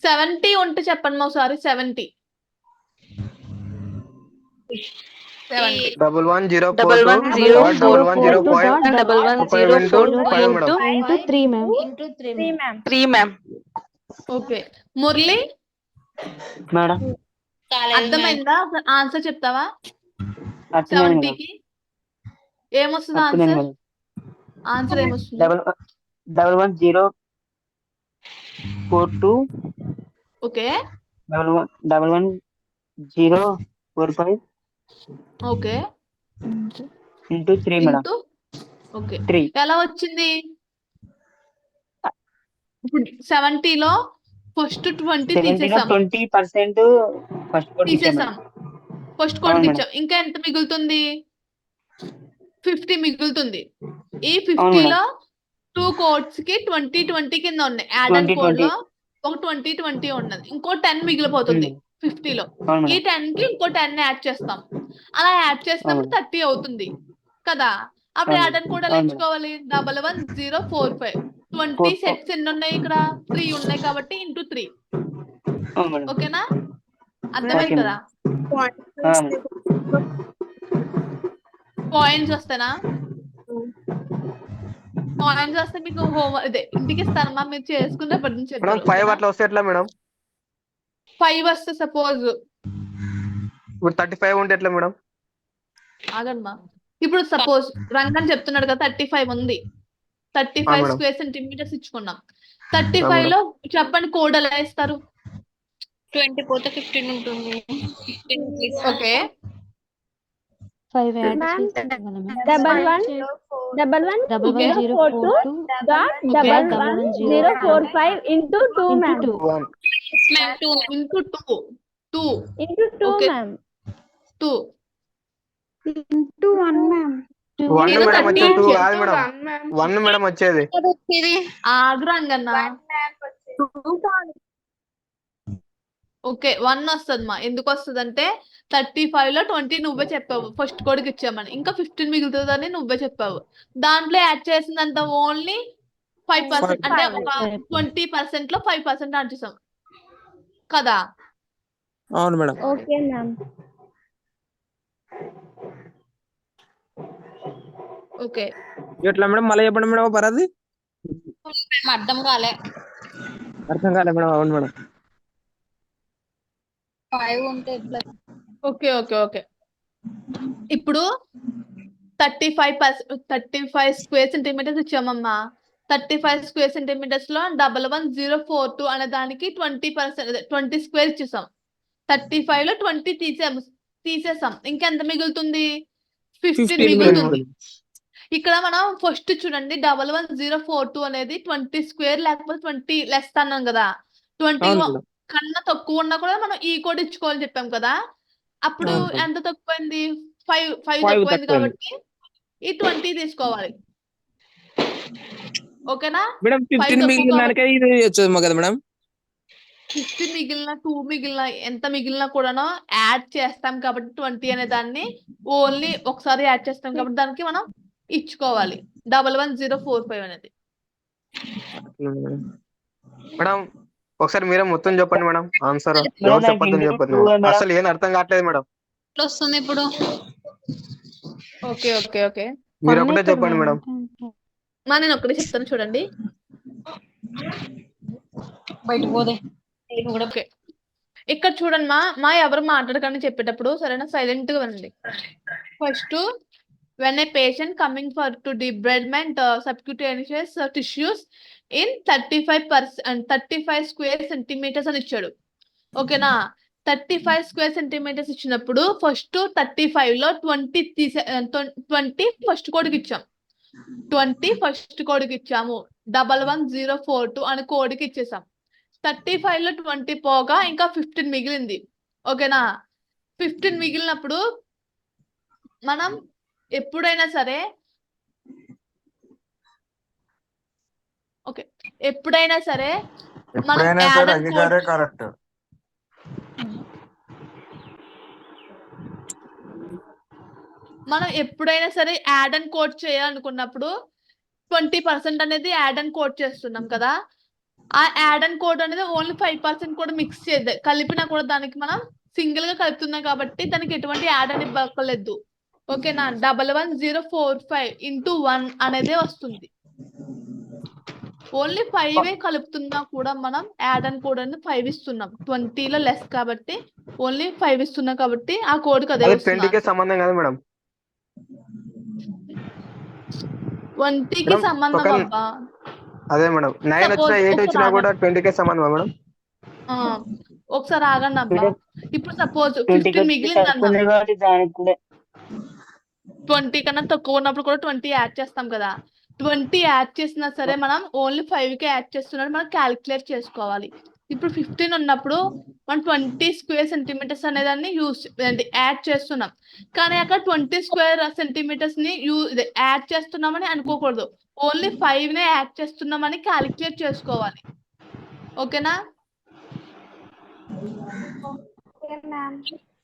70 ఉంటే చెప్పండి మా ఒకసారి. 70 ఓకే. మురళి మేడం అర్థమైందా? ఆన్సర్ చెప్తావా? 70కి ఏమొస్తుంది ఆన్సర్? ఆన్సర్ ఏమొస్తుంది? 11042 okay 11045 okay into 3 madam. Okay 3. ఎలా వచ్చింది? ఇప్పుడు 70లో ఫస్ట్ 20 70లో తీసేసాం 20% ఫస్ట్ కోడ్ ఇచ్చాం తీసేసాం మేడం. ఫస్ట్ అవును కోడ్కి మేడం. ఇచ్చాం. ఇంకా ఎంత మిగులుతుంది? 50 మిగులుతుంది. ఈ అవును మేడం. 50లో 2 కోడ్స్ కి 20 20 కింద ఉన్నాయి. Add and 20 code 20. లో ఒక 20 20 ఉన్నది. ఇంకో 10 మిగిలిపోతుంది 50లో. అవును ఈ మేడం. 10 కి ఇంకో 10 యాడ్ చేస్తాం. అలా యాడ్ చేసినప్పుడు అవును. 30 అవుతుంది కదా. అప్పుడు అవును యాడ్ అండ్ కోడ్ ఎలా అవును మేడం. ఇచ్చుకోవాలి? 11045 20 4 సెట్స్ ఎన్ని ఉన్నాయి ఇక్కడ? 3 ఉన్నాయి కాబట్టి ఇంటూ 3. అవును మేడం. ఓకేనా? ఓకే అర్థమైంది మేడం. కదా? మేడం. పాయింట్స్ వస్తేనా? పాయింట్స్ వస్తే మీకు ఇదే ఇంటికి ఇస్తానమ్మా, మీరు చేసుకుని రేపటి నుంచి మేడం చెప్పారు. 5 అట్లా వస్తే ఎట్లా మేడం? 5 వస్తే సపోజ్ ఇప్పుడు 35 ఉంటే ఎట్లా మేడం? ఆగమ్మా. ఇప్పుడు సపోజ్ రంగన్ చెప్తున్నాడు కదా 35 ఉంది. 35 మేడం. స్క్వేర్ సెంటీమీటర్స్ ఇచ్చుకున్నాం. మేడం. 35 లో చెప్పండి కోడ్ ఎలా ఇస్తారు? 20 పోతే 15 ఉంటుంది. 15 ఓకే 5 యాడ్ మ్యామ్ చేసి ఇవ్వాలి ma'am. 111042 1104 dot Okay. 111045 into 2 ma'am. 2 1 ma'am 2 into 2 Into 2 Okay. ma'am. 2 into 1 ma'am. 1 నేను మేడం 30 వచ్చేది 2 కాదు Into మేడం. 1 ma'am. 1 మేడం వచ్చేది. ఆగు రంగన్న. ఓకే 1 వస్తుంది మా. ఎందుకు వస్తుంది అంటే 35 లో 20 నువ్వే చెప్పావు ఫస్ట్ కోడ్కి ఇచ్చామని. ఇంకా 15 మిగులుతుందని నువ్వే చెప్పావు. దాంట్లో యాడ్ చేసిందంత ఓన్లీ 5%. అంటే ఒక 20% లో 5% యాడ్ చేసాం కదా. అవును మేడం. Okay ma'am. ఓకే ఎట్లా మేడం? మళ్ళీ చెప్పండి మేడం పరాది. అర్థం కాలే. అర్థం కాలే మేడం. అవును మేడం. 5 ఉంటే ఎట్లా? ఓకే ఓకే ఓకే ఇప్పుడు 35 స్క్వేర్ సెంటీమీటర్స్ ఇచ్చామమ్మా. 35 స్క్వేర్ సెంటీమీటర్స్ లో 11042 అనే దానికి 20% 20 స్క్వేర్ ఇచ్చేసాం. 35 లో 20 తీసేసాం. ఇంకెంత మిగులుతుంది? 15 మిగులుతుంది. ఇక్కడ మనం ఫస్ట్ చూడండి 11042 అనేది 20 స్క్వేర్ లేకపోతే 20 లెస్ అన్నాం కదా. 20 అవును మేడం. కన్నా తక్కువ ఉన్నా కూడా మనం ఈ కోడ్ ఇచ్చుకోవాలని చెప్పాం కదా. అప్పుడు అవును మేడం. ఎంత తక్కువైంది? 5 5 తక్కువైంది తక్కువైంది. కాబట్టి ఈ 20 తీసుకోవాలి. ఓకేనా? మేడం 5 15 తక్కువ మిగిలిన కాబట్టి దానికే ఇది వచ్చేది కదా మేడం. 50 మిగిలిన 2 మిగిలిన ఎంత మిగిలినా కూడాను యాడ్ చేస్తాం కాబట్టి 20 అనే దాన్ని ఓన్లీ ఒకసారి యాడ్ చేస్తాం కాబట్టి దానికి మనం ఇచ్చుకోవాలి 11045 అనేది. మేడం ఒకసారి మీరే మొత్తం చెప్పండి మేడం ఆన్సర్. మేడం ఎవరు నాకు చెప్పొద్దని ఇంటూ చెప్పొద్దు 2 మేడం. మేడం. అసలు ఏం అర్థం కావట్లేదు మేడం. ఎట్లా వస్తుంది ఇప్పుడు? ఓకే ఓకే ఓకే మీరు ఒకటే చెప్పండి మేడం. మా నేను ఒక్కటే చెప్తాను చూడండి. బయట పోదే. ఓకే ఇక్కడ చూడండి మా ఎవరు మాట్లాడకండి చెప్పేటప్పుడు, సరేనా? సైలెంట్ గా వినండి. First when a patient coming for to debridement subcutaneous tissues in 35 square centimetres అని ఇచ్చాడు. ఓకేనా? 35 స్క్వేర్ సెంటీమీటర్స్ ఇచ్చినప్పుడు ఫస్ట్ 35 లో 20 ఫస్ట్ కోడ్కి ఇచ్చాం. 20 ఫస్ట్ కోడ్కి ఇచ్చాము. 11042 అని కోడ్కి ఇచ్చేసాం. 35 లో 20 పోగా ఇంకా 15 మిగిలింది. ఓకేనా? 15 మిగిలినప్పుడు మనం ఎప్పుడైనా సరే మనం యాడ్ అండ్ కోడ్ కరెక్ట్. మనం ఎప్పుడైనా సరే యాడ్ అండ్ కోడ్ చేయాలనుకున్నప్పుడు 20% అనేది యాడ్ అండ్ కోడ్ చేస్తున్నాం కదా. ఆ యాడ్ అండ్ కోడ్ అనేది ఓన్లీ 5% కూడా మిక్స్ చేద్దాం. కలిపినా కూడా దానికి మనం సింగిల్ గా కలుపుతున్నాం కాబట్టి దానికి ఎటువంటి యాడ్ అని ఇవ్వలేదు. ఓకేనా? 11045 into 1 అనేది వస్తుంది. ఓన్లీ 5 కలుపుతున్నా కూడా మనం యాడ్ అండ్ కోడ్ అనేది 5 ఇస్తున్నాం. 20 లో లెస్ కాబట్టి ఓన్లీ 5 ఇస్తున్నాం కాబట్టి ఆ కోడ్ కి అదే అది వస్తుంది. 20కే సంబంధం కాదు మేడం. 20కి మేడం, సంబంధం ఒక అబ్బా. అదే మేడం 9 వచ్చినా 8 వచ్చినా కూడా 20కే సంబంధమా మేడం? ఒకసారి ఆగండి అబ్బా. ఇప్పుడు సపోజ్ 20 15 మిగిలింది అన్నాం. కాబట్టి దానికి కూడా 20 కన్నా తక్కువ ఉన్నప్పుడు కూడా 20 యాడ్ చేస్తాం కదా. 20 యాడ్ చేసినా సరే మనం ఓన్లీ 5కే యాడ్ చేస్తున్నట్టు మనం క్యాలిక్యులేట్ చేసుకోవాలి. ఇప్పుడు 15 ఉన్నప్పుడు మనం 20 స్క్వేర్ సెంటీమీటర్స్ అనేదాన్ని యాడ్ చేస్తున్నాం. కానీ అక్కడ 20 స్క్వేర్ సెంటీమీటర్స్ ని యాడ్ చేస్తున్నామని అనుకోకూడదు. ఓన్లీ 5నే యాడ్ చేస్తున్నామని క్యాలిక్యులేట్ చేసుకోవాలి. ఓకేనా?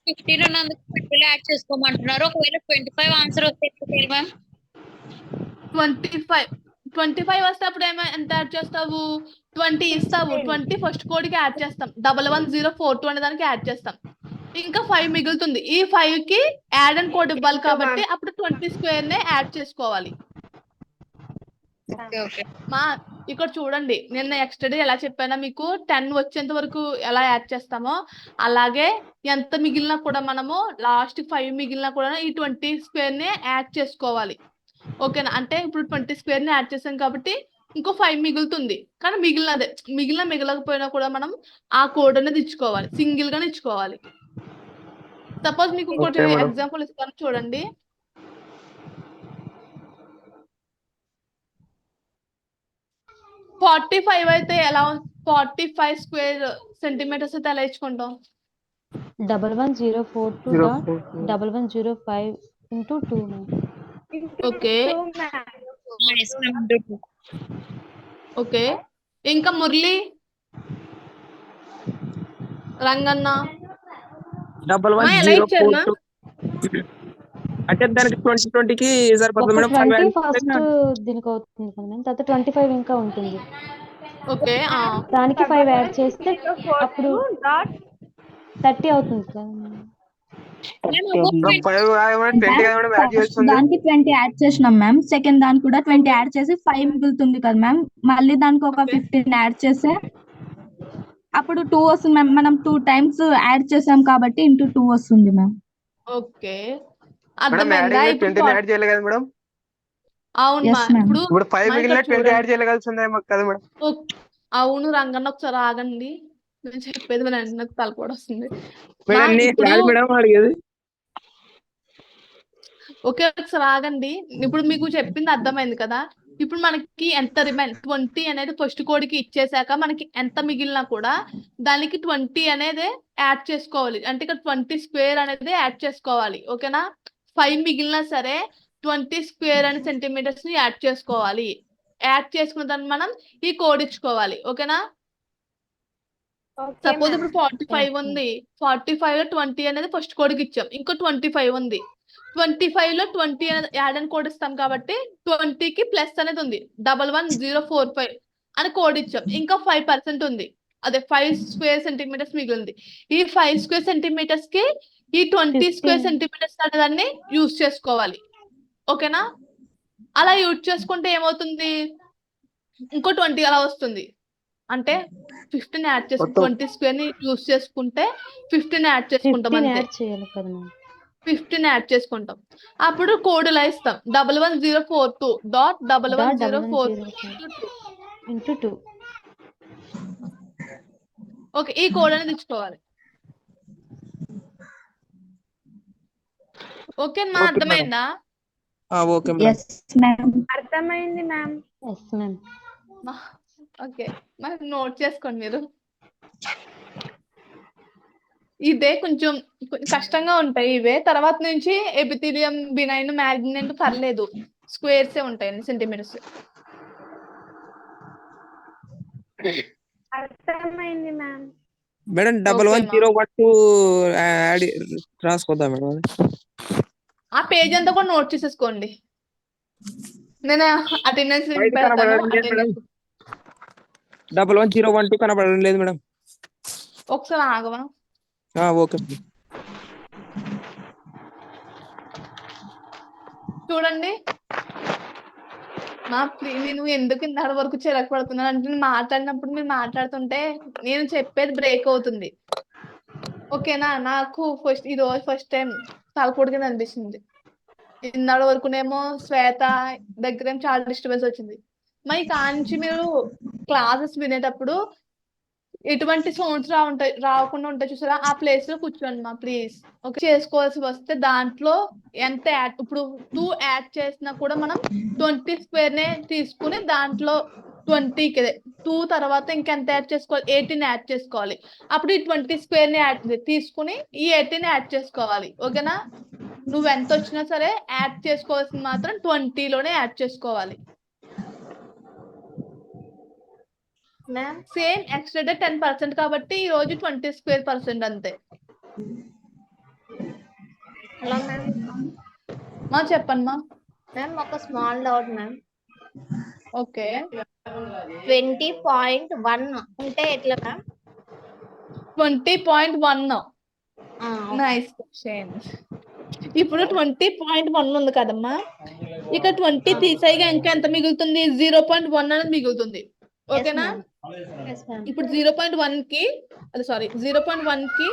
15 ఉన్నందుకు 20 యాడ్ చేసుకోమంటున్నారు. ఒకవేళ 25 ఆన్సర్ వస్తే మ్యామ్ 25 వస్తే అప్పుడు ఎంత యాడ్ చేస్తావు? 20 ఇస్తావు. 20 ఫస్ట్ కోడ్కి యాడ్ చేస్తాం. 11042 అనే దానికి యాడ్ చేస్తాం. ఇంకా 5 మిగులుతుంది. ఈ 5కి యాడ్ అండ్ కోడ్ ఇవ్వాలి కాబట్టి అప్పుడు 20 స్క్వేర్ నే యాడ్ చేసుకోవాలి. మా ఇక్కడ చూడండి, నిన్న నెక్స్ట్ డే ఎలా చెప్పానా మీకు, 10 వచ్చేంత వరకు ఎలా యాడ్ చేస్తామో అలాగే ఎంత మిగిలినా కూడా మనము లాస్ట్ 5 మిగిలినా కూడా ఈ 20 స్క్వేర్ నే యాడ్ చేసుకోవాలి. ఓకేనా? అంటే ఇప్పుడు 20 స్క్వేర్ ని యాడ్ చేసాం కాబట్టి ఇంకో 5 మిగులుతుంది. కానీ మిగలకపోయినా కూడా మనం ఆ కోడ్ అనేది ఇచ్చుకోవాలి, సింగిల్ గానే ఇచ్చుకోవాలి. సపోజ్ మీకు ఇంకోటి Okay, madam. ఎగ్జాంపుల్ ఇస్తాను చూడండి. $45 అయితే ఎలా 45 స్క్వేర్ సెంటీమీటర్స్ అయితే ఎలా ఇచ్చుకుంటాం? 11042.1105 into 2 ma'am. Okay okay. ఇంకా మురళి, రంగన్న 11 ఎలా ఇచ్చారు మా? అంటే దానికి 20కి సరిపోతుంది ఒక మేడం. 20 ఫస్ట్ దీనికి అవుతుంది కదా మేడం, తర్వాత 25 ఇంకా ఉంటుంది. ఓకే. దానికి 5 యాడ్ చేస్తే అప్పుడు 30 అవుతుంది కదా మేడం. దానికి 20 యాడ్ చేసినాం మ్యామ్. సెకండ్ దానికి కూడా 20 యాడ్ చేసి 5 మిగులుతుంది కదా మ్యామ్. మళ్ళీ దానికి ఒక 15 యాడ్ చేస్తే అప్పుడు 2 వస్తుంది మ్యామ్. మనం 2 టైమ్స్ యాడ్ చేసాం కాబట్టి ఇంటూ 2 వస్తుంది మ్యామ్. ఓకే, మేడం అర్థమైందా? ఇప్పుడు 20 యాడ్ చేయాలి కదా మేడం. అవును Yes, మా. ma'am. ఇప్పుడు 5 మా మిగిలిన ఇక్కడ 20 యాడ్ చూడండి. చేయగలిసిందే కదా మేడం. అవును రంగన్న, ఒకసారి ఆగండి. నేను చెప్పేది నాకు తల కూడా వస్తుంది. మేడం ఇప్పుడు మేడం అడిగేది. ఓకే, ఒకసారి ఆగండి. ఇప్పుడు మీకు చెప్పింది అర్థమైంది కదా. ఇప్పుడు మనకి ఎంత 20 అనేది ఫస్ట్ కోడ్కి ఇచ్చేసాక మనకి ఎంత మిగిలినా కూడా దానికి 20 అనేది యాడ్ చేసుకోవాలి. అంటే ఇక్కడ 20 స్క్వేర్ అనేది యాడ్ చేసుకోవాలి. ఓకేనా? 5 మిగిలినా సరే 20 స్క్వేర్ అనే సెంటీమీటర్స్ ని యాడ్ చేసుకోవాలి. యాడ్ చేసుకున్న దాన్ని మనం ఈ కోడ్ ఇచ్చుకోవాలి. ఓకేనా? సపోజ్ ఇప్పుడు 45 ఉంది. 45 లో 20 అనేది ఫస్ట్ కోడ్కి ఇచ్చాం. ఇంకో 25 ఉంది. 25 లో 20 అనేది యాడ్ అని కోడ్ ఇస్తాం కాబట్టి 20కి ప్లస్ అనేది ఉంది. 11045 అని కోడ్ ఇచ్చాం. ఇంకా 5% ఉంది. అదే 5 స్క్వేర్ సెంటీమీటర్స్ మిగిలింది. ఈ 5 స్క్వేర్ సెంటీమీటర్స్ కి ఈ 20 స్క్వేర్ సెంటీమీటర్స్ అనే దాన్ని యూజ్ చేసుకోవాలి. ఓకేనా? అలా యూజ్ చేసుకుంటే ఏమవుతుంది? ఇంకో 20 అలా వస్తుంది. అంటే 15 యాడ్ చేసుకుంటే 20 స్క్వేర్ ని యూజ్ చేసుకుంటే 15 యాడ్ చేసుకుంటాం. 15 అంతే, యాడ్ చేయాలి కదా మేడం. 15 యాడ్ చేసుకుంటాం. అప్పుడు కోడ్ ఇలా ఇస్తాం, 11042.11042 into 2. ఓకే, ఈ కోడ్ అనేది ఇచ్చుకోవాలి. ఓకే మా, Okay, అర్థమైందా? Okay madam. అర్థమైంది మ్యామ్. Yes ma'am. ఓకే, మరి నోట్ చేసుకోండి మీరు. ఇదే కొంచెం కష్టంగా ఉంటాయి ఇవే. తర్వాత నుంచి ఎపిథీలియం, బినైన్, మ్యాగ్నెంట్ పర్లేదు, స్క్వేర్సే ఉంటాయి సెంటీమీటర్స్. అర్థమైంది మ్యామ్. మేడం 11012 యాడ్ రాసుకోద్దాం మేడం. ఆ పేజ్ అంతా కూడా నోట్ చేసేసుకోండి. నేను అటెండెన్స్ బయట కనబడడం లేదు మేడం. 11012 కనబడడం లేదు మేడం. ఒకసారి ఆగవా? ఓకే చూడండి మా, నేను ఎందుకు ఇంత వరకు చిరాకు పడుతున్నాను అంటే, నేను మాట్లాడినప్పుడు మీరు మాట్లాడుతుంటే నేను చెప్పేది బ్రేక్ అవుతుంది. ఓకేనా? నాకు ఈ రోజు ఫస్ట్ టైం తలపొడిగా అనిపిస్తుంది. ఇన్నాళ్ళ వరకునేమో శ్వేత దగ్గర చాలా డిస్టర్బెన్స్ వచ్చింది. మరి కాంచి మీరు క్లాసెస్ వినేటప్పుడు ఎటువంటి సౌండ్స్ రాకుండా ఉంటాయి చూసారా, ఆ ప్లేస్ లో కూర్చోండి మా ప్లీజ్. ఓకే, చేసుకోవాల్సి వస్తే దాంట్లో ఎంత యాడ్, ఇప్పుడు 2 యాడ్ చేసినా కూడా మనం 20 స్క్వేర్ నే తీసుకుని దాంట్లో 20 2 తర్వాత ఇంకెంత యాడ్ చేసుకోవాలి, 18 యాడ్ చేసుకోవాలి. అప్పుడు ఈ 20 స్క్వేర్ ని తీసుకుని ఈ 18 యాడ్ చేసుకోవాలి. ఓకేనా, నువ్వు ఎంత వచ్చినా సరే యాడ్ చేసుకోవాల్సింది మాత్రం 20 లోనే యాడ్ చేసుకోవాలి. సేమ్ ఎక్స్ట్రా 10% కాబట్టి ఈ రోజు 20 స్క్వేర్ పర్సెంట్ అంతే. Hello ma'am. మా చెప్పండి మా. మ్యామ్ ఒక స్మాల్ డౌట్ మ్యామ్. ఓకే, 20.1 ఉంటే ఎట్లా మ్యామ్? 20.1. Nice question. ఇప్పుడు 20.1 ఉంది కదమ్మా, ఇక 20 తీసేయగా ఇంకా ఎంత మిగులుతుంది, 0.1 అనేది మిగులుతుంది. ఓకేనా, ఇప్పుడు 0.1 కి 0.1 కి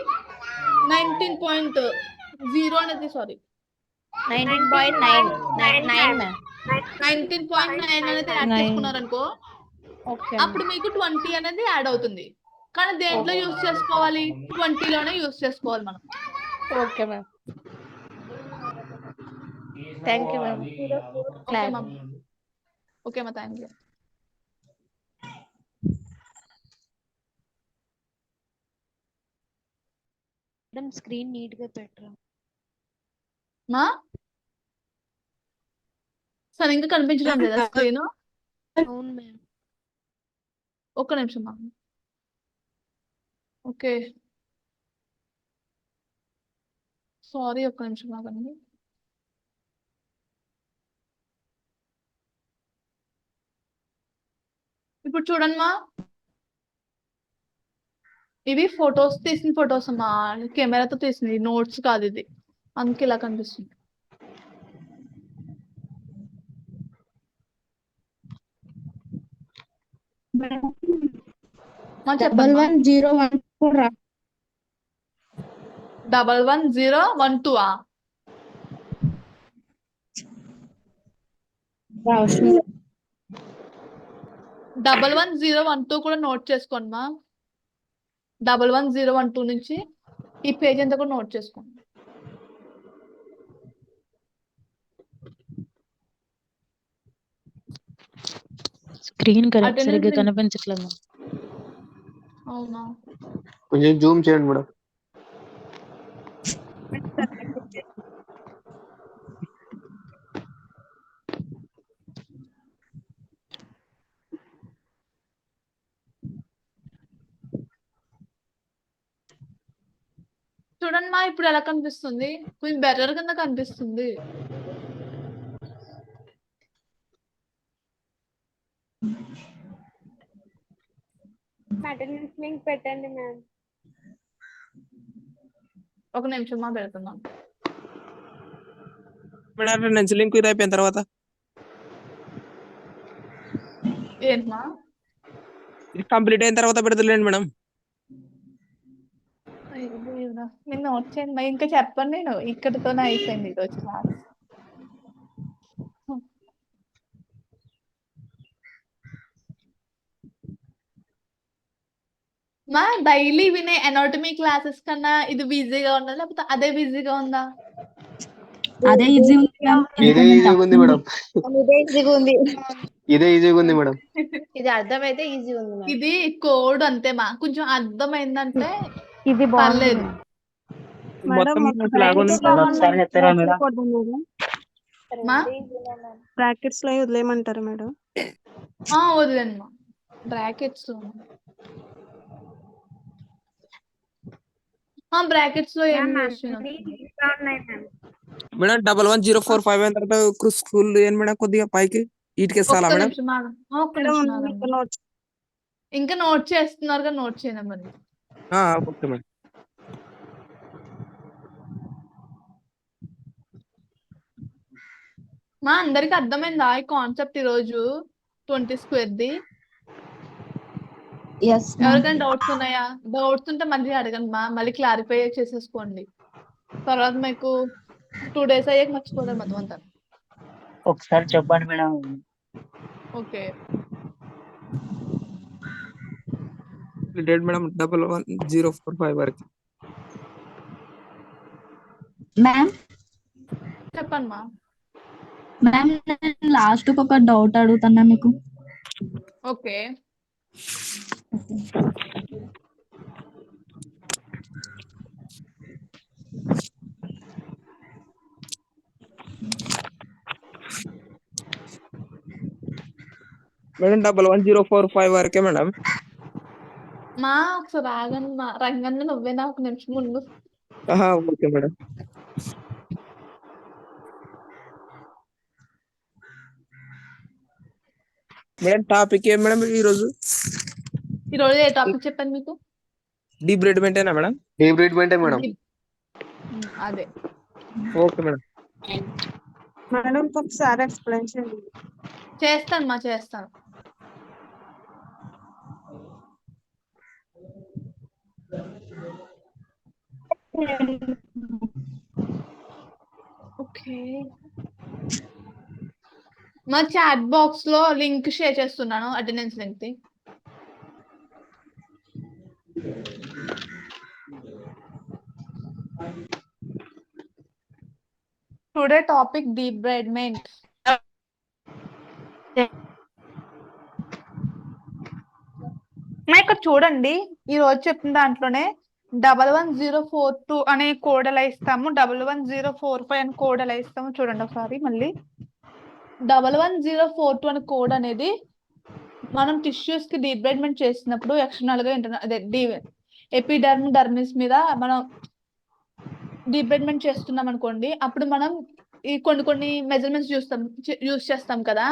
19.0 అనేది 19.9 మ్యామ్. 19.9 అనేది యాడ్ చేసుకున్నారనుకో, అప్పుడు మీకు 20 అనేది యాడ్ అవుతుంది. కానీ దేంట్లో యూజ్ చేసుకోవాలి, 20 లోనే యూజ్ చేసుకోవాలి మనం. Okay ma'am. Thank you ma'am. Okay మా, thank you. Madam screen neat గా పెట్టరా. మా సరే, ఇంకా కనిపించడం లేదా స్క్రీన్? అవును మ్యామ్. ఒక్క నిమిషం మా. ఓకే, సారీ, ఒక్క నిమిషం ఆగండి. ఇప్పుడు చూడండి మా, ఇవి ఫొటోస్ తీసిన ఫొటోస్ అమ్మా, కెమెరాతో తీసింది, నోట్స్ కాదు ఇది, అందుకే ఇలా కనిపిస్తుంది. మా చెప్పండి. 1101 110112 110112 కూడా నోట్ చేసుకోండి మా. 110112 నుంచి ఈ పేజ్ అంతా కూడా నోట్ చేసుకోండి. స్క్రీన్ Attendance సరిగ్గా link. కనిపించట్లేదు. అవునా, కొంచెం జూమ్ చేయండి మేడం. చూడండి మా, ఇప్పుడు ఎలా కనిపిస్తుంది, కొంచెం బెటర్ కింద కనిపిస్తుంది. అటెండెన్స్ లింక్ పెట్టండి మ్యామ్. ఒక నిమిషం మా, పెడుతున్నాను. మేడం అటెండెన్స్ లింక్ ఇది అయిపోయిన తర్వాత ఏంటమ్మా, ఇది కంప్లీట్ అయిన తర్వాత పెడతలేండి మేడం. నేను నోట్ చేయండి మా, ఇంకా చెప్పండి, నేను ఇక్కడితోనే అయిపోయింది ఈరోజు క్లాస్. మా డైలీ వినే ఎనాటమీ క్లాసెస్ కన్నా ఇది బిజీగా ఉందా, లేకపోతే అదే బిజీగా ఉందా? అదే ఈజీ ఉంది మ్యామ్. ఇదే ఈజీగా ఉంది మేడం. ఇదే ఈజీగా ఉంది. ఇదే ఈజీగా ఉంది మేడం. ఇది అర్థమైతే ఈజీ ఉంది మ్యామ్. ఇది కోడ్ అంతే మా, కొంచెం అర్థమైందంటే ఇది పర్లేదు. మొత్తం లాగా ఉంది. ఒకసారి చెప్తారా మేడం? మా బ్రాకెట్స్ లో వదిలేయమంటారా మేడం? వదిలేండి మా, బ్రాకెట్స్ లో బ్రాకెట్స్ లో ఏం మేడం 1104 అయిన తర్వాత స్కూల్ ఏం మేడం, కొద్దిగా పైకి ఇటుకేస్తాలా మేడం? ఇంకా నోట్ చేస్తున్నారు, నోట్ చేయడం మరి. Okay madam. మా అందరికి అర్థమైందా ఈ కాన్సెప్ట్ ఈరోజు 20 స్క్వేర్ది? ఎవరికైనా డౌట్స్ ఉన్నాయా? డౌట్స్ ఉంటే మళ్ళీ అడగండి మా, మళ్ళీ క్లారిఫై చేసేసుకోండి. తర్వాత మీకు 2 days అయ్యాక మర్చిపోతారు మొత్తం అంతా. ఒకసారి చెప్పండి మేడం. ఓకే, డేట్ మేడం 11045 వరకు. మ్యామ్ చెప్పండి మా. మ్యామ్ నేను లాస్ట్ ఒక డౌట్ అడుగుతున్నా మీకు. ఓకే. మేడం 11045 వరకే మేడం. మా ఒకసారి ఆగండి మా. రంగన్న నువ్వేనా ఒక నిమిషం ముందు. Okay madam. మేడం టాపిక్ ఏం మేడం ఈరోజు? ఈరోజు ఏ టాపిక్ చెప్పాను మీకు? డీబ్రేడ్మెంటేనా మేడం? డీబ్రేడ్మెంటే మేడం. అదే. Okay madam. మేడం ఒకసారి ఎక్స్ప్లెయిన్ చేయండి. చేస్తాను మా, చేస్తాను. ఓకే. మా చాట్ బాక్స్ లో లింక్ షేర్ చేస్తున్నాను, attendance link. Today topic debridement. ఇక్కడ చూడండి, ఈ రోజు చెప్పిన దాంట్లోనే 11042 అనే కోడ్ ఎలా ఇస్తాము, 11045 అనే కోడ్ ఎలా ఇస్తాము చూడండి ఒకసారి మళ్ళీ. 11042 అనే కోడ్ అనేది మనం టిష్యూస్ కి డీబ్రేడ్మెంట్ చేసినప్పుడు ఎక్స్టర్నల్ గా అదే ఎపిడర్మిస్ మీద మనం డీబ్రేడ్మెంట్ చేస్తున్నాం అనుకోండి, అప్పుడు మనం ఈ కొన్ని మెజర్మెంట్స్ యూస్ చేస్తాం కదా.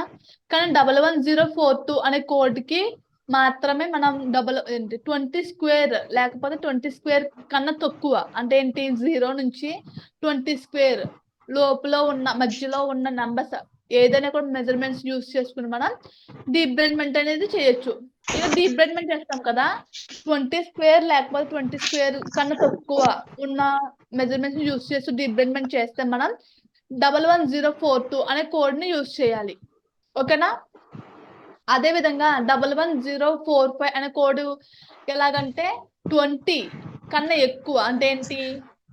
కానీ 11042 అనే కోడ్ కి మాత్రమే మనం 20 స్క్వేర్ లేకపోతే 20 స్క్వేర్ కన్నా తక్కువ, అంటే ఏంటి 0 నుంచి 20 స్క్వేర్ లోపల ఉన్న మధ్యలో ఉన్న నంబర్స్ ఏదైనా కూడా మెజర్మెంట్స్ యూస్ చేసుకుని మనం డీబ్రేడ్మెంట్ అనేది చేయొచ్చు. ఇక డీబ్రేడ్మెంట్ చేస్తాం కదా, 20 స్క్వేర్ లేకపోతే 20 స్క్వేర్ కన్నా తక్కువ ఉన్న మెజర్మెంట్స్ యూస్ చేస్తూ డీబ్రేడ్మెంట్ చేస్తే మనం 11042 అనే కోడ్ ని యూస్ చేయాలి. ఓకేనా? అదే విధంగా 11045 అనే కోడ్ ఎలాగంటే 20 కన్నా ఎక్కువ అంటే ఏంటి,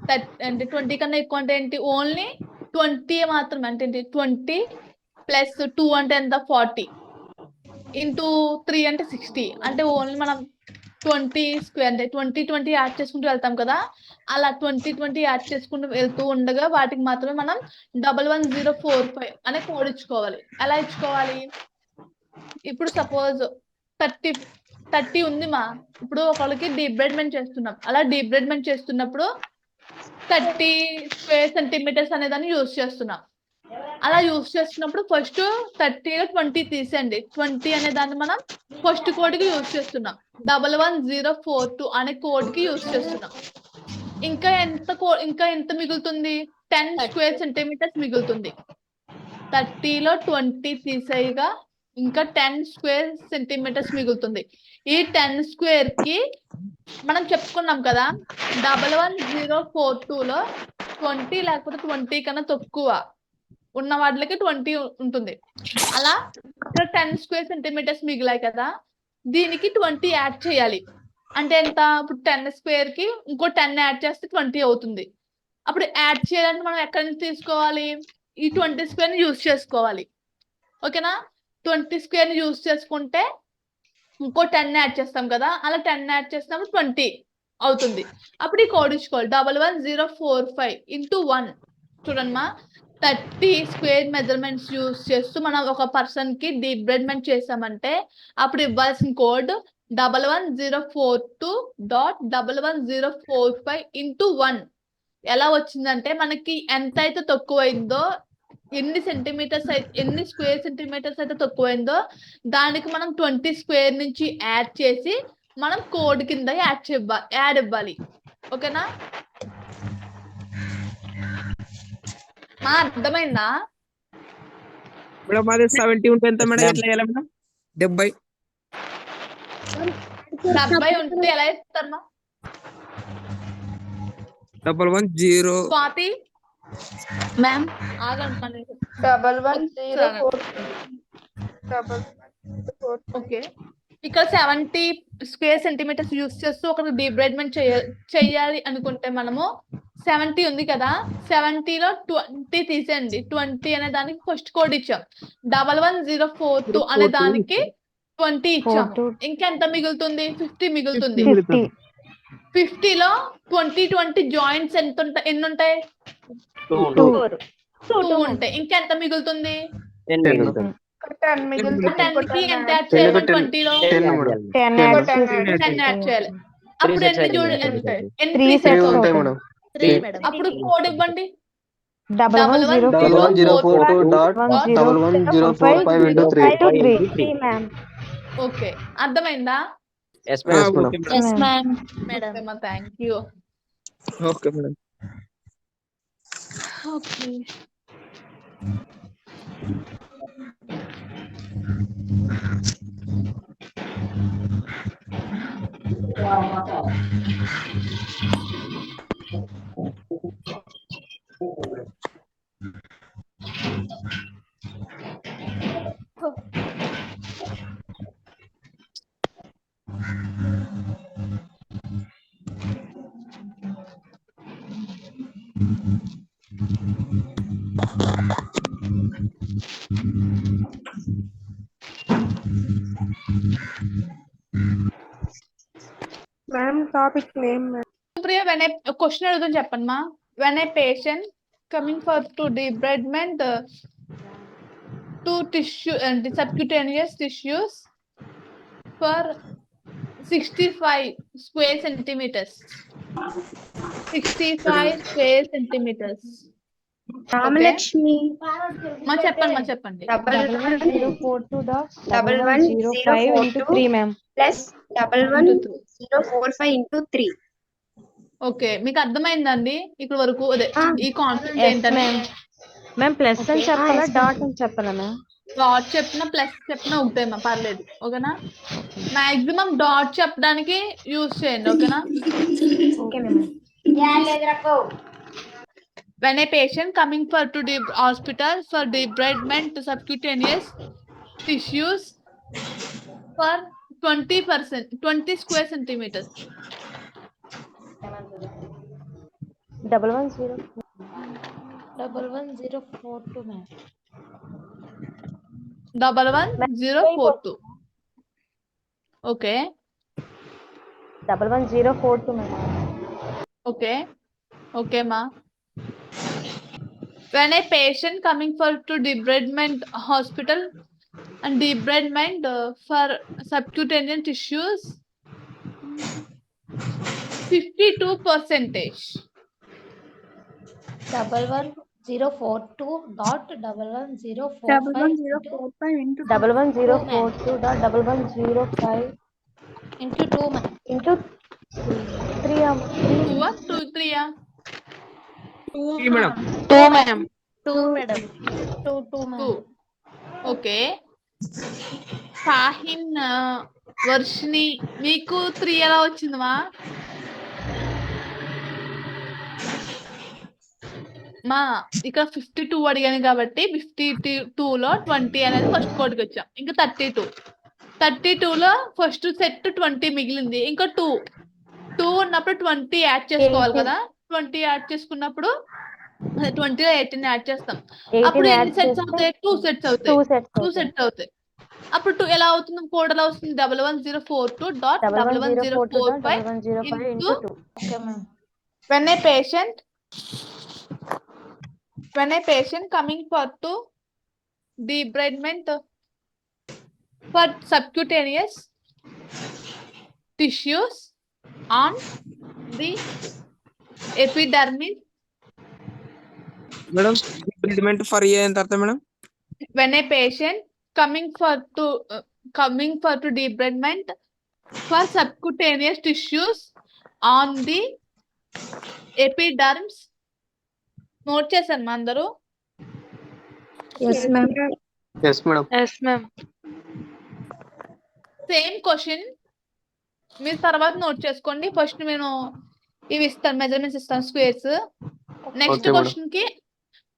20 కన్నా ఎక్కువ అంటే ఏంటి, ఓన్లీ 20 మాత్రమే. అంటే ఏంటి, 20 ప్లస్ 2 అంటే ఎంత, 40 ఇంటూ 3 అంటే 60. అంటే ఓన్లీ మనం 20 స్క్వేర్ అంటే 20 యాడ్ చేసుకుంటూ వెళ్తాం కదా, అలా 20 యాడ్ చేసుకుంటూ వెళ్తూ ఉండగా వాటికి మాత్రమే మనం 11045 అనే కోడ్ ఇచ్చుకోవాలి. ఎలా ఇచ్చుకోవాలి, ఇప్పుడు సపోజ్ 30 ఉంది మా. ఇప్పుడు ఒకళ్ళకి డీబ్రేడ్మెంట్ చేస్తున్నాం, అలా డీబ్రేడ్మెంట్ చేస్తున్నప్పుడు 30 స్క్వేర్ సెంటీమీటర్స్ అనేదాన్ని యూజ్ చేస్తున్నాం. అలా యూజ్ చేస్తున్నప్పుడు ఫస్ట్ 30లో 20 తీసేయండి. 20 అనే దాన్ని మనం ఫస్ట్ కోడ్ కి యూజ్ చేస్తున్నాం, 11042 అనే కోడ్ కి యూజ్ చేస్తున్నాం. ఇంకా ఎంత మిగులుతుంది, 10 స్క్వేర్ సెంటీమీటర్స్ మిగులుతుంది. 30లో 20 తీసేయగా ఇంకా 10 స్క్వేర్ సెంటీమీటర్స్ మిగులుతుంది. ఈ 10 స్క్వేర్ కి మనం చెప్పుకున్నాం కదా, 11042లో 20 లేకపోతే 20 కన్నా తక్కువ ఉన్న వాటికి 20 ఉంటుంది. అలా ఇక్కడ 10 స్క్వేర్ సెంటీమీటర్స్ మిగిలాయి కదా, దీనికి 20 యాడ్ చేయాలి. అంటే ఎంత, ఇప్పుడు 10 స్క్వేర్ కి ఇంకో 10 యాడ్ చేస్తే 20 అవుతుంది. అప్పుడు యాడ్ చేయాలంటే మనం ఎక్కడి నుంచి తీసుకోవాలి, ఈ 20 స్క్వేర్ ని యూజ్ చేసుకోవాలి. ఓకేనా? 20 స్క్వేర్ ని యూజ్ చేసుకుంటే ఇంకో 10 యాడ్ చేస్తాం కదా, అలా 10 యాడ్ చేసినప్పుడు 20 అవుతుంది. అప్పుడు ఈ కోడ్ ఇచ్చుకోవాలి, 11045 ఇంటూ 1. చూడండి మా, 30 స్క్వేర్ మెజర్మెంట్స్ యూజ్ చేస్తూ మనం ఒక పర్సన్ కి డీబ్రేడ్మెంట్ చేసామంటే అప్పుడు ఇవ్వాల్సిన కోడ్ 11042.11045 ఇంటూ 1. ఎలా వచ్చిందంటే మనకి ఎంత అయితే తక్కువైందో, ఎన్ని స్క్వేర్ సెంటీమీటర్స్ అయితే తక్కువైందో దానికి మనం 20 స్క్వేర్ నుంచి యాడ్ చేసి మనం కోడ్ కింద యాడ్ ఇవ్వాలి. ఓకేనా? మా అర్థమైందా మేడం? అదే 70 ఉంటే ఎంత మేడం, ఎట్లా చేయాలి మేడం? 70 ఉంటే ఎలా ఇస్తారు మా? 110 స్వాతి మ్యామ్ ఆగండి. 11044. ఓకే. ఇక్కడ 70 స్క్వేర్ సెంటీమీటర్స్ యూస్ చేస్తూ ఒకటి డీబ్రైడ్మెంట్ చేయాలి అనుకుంటే మనము 70 ఉంది కదా, 70లో 20 తీసేయండి. 20 అనే దానికి ఫస్ట్ కోడ్ ఇచ్చాం. 11042 అనే దానికి 20 ఇచ్చాం. ఇంకెంత మిగులుతుంది? 50 మిగులుతుంది. 50లో 20 జాయింట్స్ ఎన్ని ఉంటాయి? 2 ఉంటాయి. ఇంకెంత మిగులుతుంది? 10 మిగులుతుంది. 10 కి ఎంత యాడ్ చేయాలి? 20లో 10 యాడ్ చేయాలి. అప్పుడు ఎన్ని ఎన్ని sets ఉంటాయి అవుతాయి? మేడం. 3 మేడం. అప్పుడు కోడ్ ఇవ్వండి. 1104.1105 into 3. ఓకే, అర్థమైందా? Yes, madam. Yes ma'am. Thank you. Okay madam. Okay, ma'am topic name Priya, when a question అడుగుతాను చెప్పండి మా. when a patient coming for to debridement to tissue and subcutaneous tissues for 65 square centimeters. 65 square centimeters. Ramalakshmi మా చెప్పండి. 1104.1105 into 3 ma'am. Plus 11045 into 3. Okay, మీకు అర్థమైందండి ఇక్కడ వరకు? అదే ఈ కాన్సెప్ట్ ఏంటంటే మ్యామ్ ప్లస్ అని చెప్పాలా డాట్ అని చెప్పాలా మ్యామ్? డాట్ చెప్పిన ప్లస్ చెప్పిన ఒకటేమా, పర్లేదు. ఓకేనా? మాక్సిమం డాట్ చెప్పడానికి యూజ్ చేయండి. ఓకేనా? Okay ma'am. when a patient coming for to the hospital for debridement to subcutaneous tissues for 20%, 20 square centimeters. 1104.1104.2 ma'am. 11042. Okay 1104.2 ma'am. Okay మా. when a patient coming for to debridement hospital and debridement for subcutaneous tissues 52%. 1104.1104.5 into 1104.1105 into 2 ma'am. into 3 3 madam. 2 ma'am. 2 madam. 2 ma'am. Okay. Sahin, Varshini, మీకు 3 ఎలా వచ్చిందమ్మా? మా ఇక్కడ 52 అడిగాను కాబట్టి 52లో 20 అనేది first కోడ్కి వచ్చాం. ఇంకా 32లో ఫస్ట్ సెట్ 20 మిగిలింది. ఇంకా 2 ఉన్నప్పుడు 20 యాడ్ చేసుకోవాలి కదా. 20 యాడ్ చేసుకున్నప్పుడు 20లో 18 యాడ్ చేస్తాం. అప్పుడు ఎన్ని సెట్స్ అవుతాయి? 2 సెట్స్ అవుతాయి. 2 సెట్స్ అవుతాయి. అప్పుడు 2 ఎలా అవుతుంది? కోడ్ ఎలా వస్తుంది? 1104.1105 into when a patient coming for to debridement for subcutaneous tissues on the epidermis. Madam treatment for a ఎంత అర్థం madam? when a patient coming for to debridement for subcutaneous tissues on the epidermis. Note చేశారు మా అందరూ? yes ma'am. Yes, madam. Yes ma'am. Same question మీరు తర్వాత note చేసుకోండి. First నేను ఇవి ఇస్తాను, మెజర్మెంట్స్ ఇస్తాను, squares. Next Okay, madam. Question కి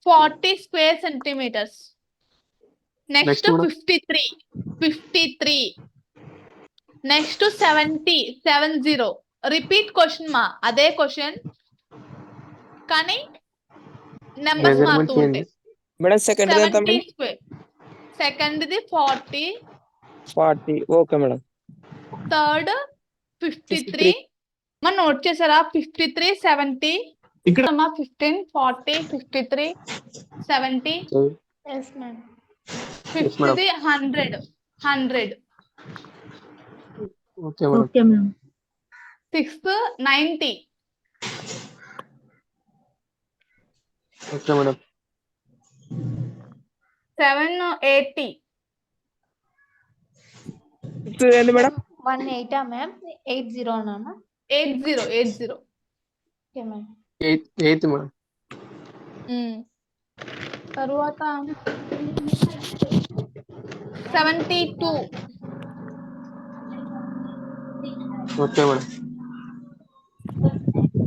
40 square centimetres. Next Next, madam. 53 next 70 repeat question మా అదే క్వశ్చన్ కానీ నెంబర్స్ Measurement మారుతూ ఉంటాయి. మేడం సెకండ్ ఎంత 70 మేడం? స్క్వేర్ సెకండ్ది 40 40. Okay madam. థర్డ్ 53 మనం నోట్ చేసారా 53 70 ఇక్కడ 15 40 53 70 ఎస్ మ్యామ్ 50ది 100 Okay, madam. Okay ma'am 6th 90 Okay, madam. 7 80 ఏంది మేడం? 18 మ్యామ్ 80 అన్నా 80 ఓకే మ్యామ్. Eighth, madam. తరువాత 72 Okay, madam.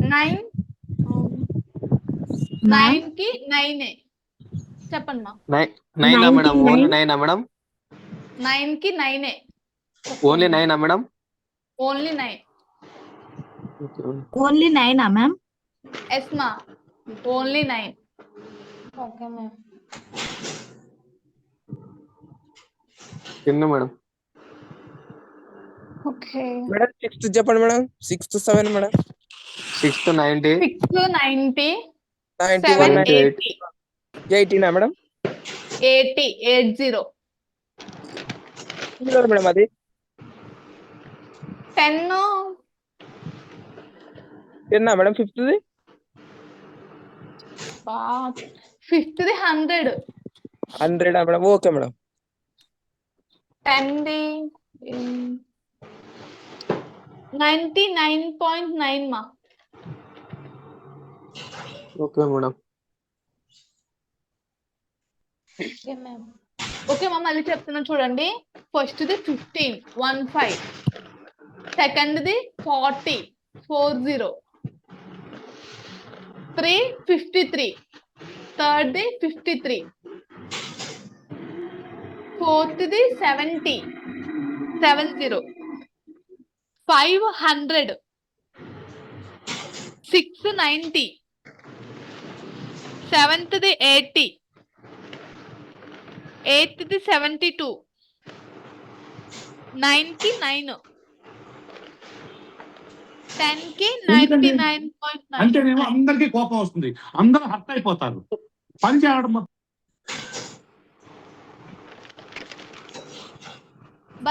9 9 కి 9 చెప్పండి మా 9 madam. Only 9 madam. 9 కి 9 Only 9 madam. Only 9 Okay. Only 9 ma'am yes మా only 9 okay ma'am. Kinda, madam. Okay madam 6th చెప్పండి madam. 6th 7 madam. 6th 90. 6 90 91 7 98. 80 madam. 80 ఇందులో madam అది 10 10 madam. 5th 5th 100 100 madam. Okay madam. 10ది 99.9 మా Okay, madam. Okay ma'am. Okay మా మళ్ళీ చెప్తున్నా చూడండి. ఫస్ట్ది 15 సెకండ్ది 40 3 53 థర్డ్ది 53 ఫోర్త్ది 70 5 100 6 90 7th 80 8th 72 9 కి 9 10 కి 99.9 అంటేనేమో అందరికీ కోపం వస్తుంది, అందరూ హర్ట్ అయిపోతారు. పని చేయడం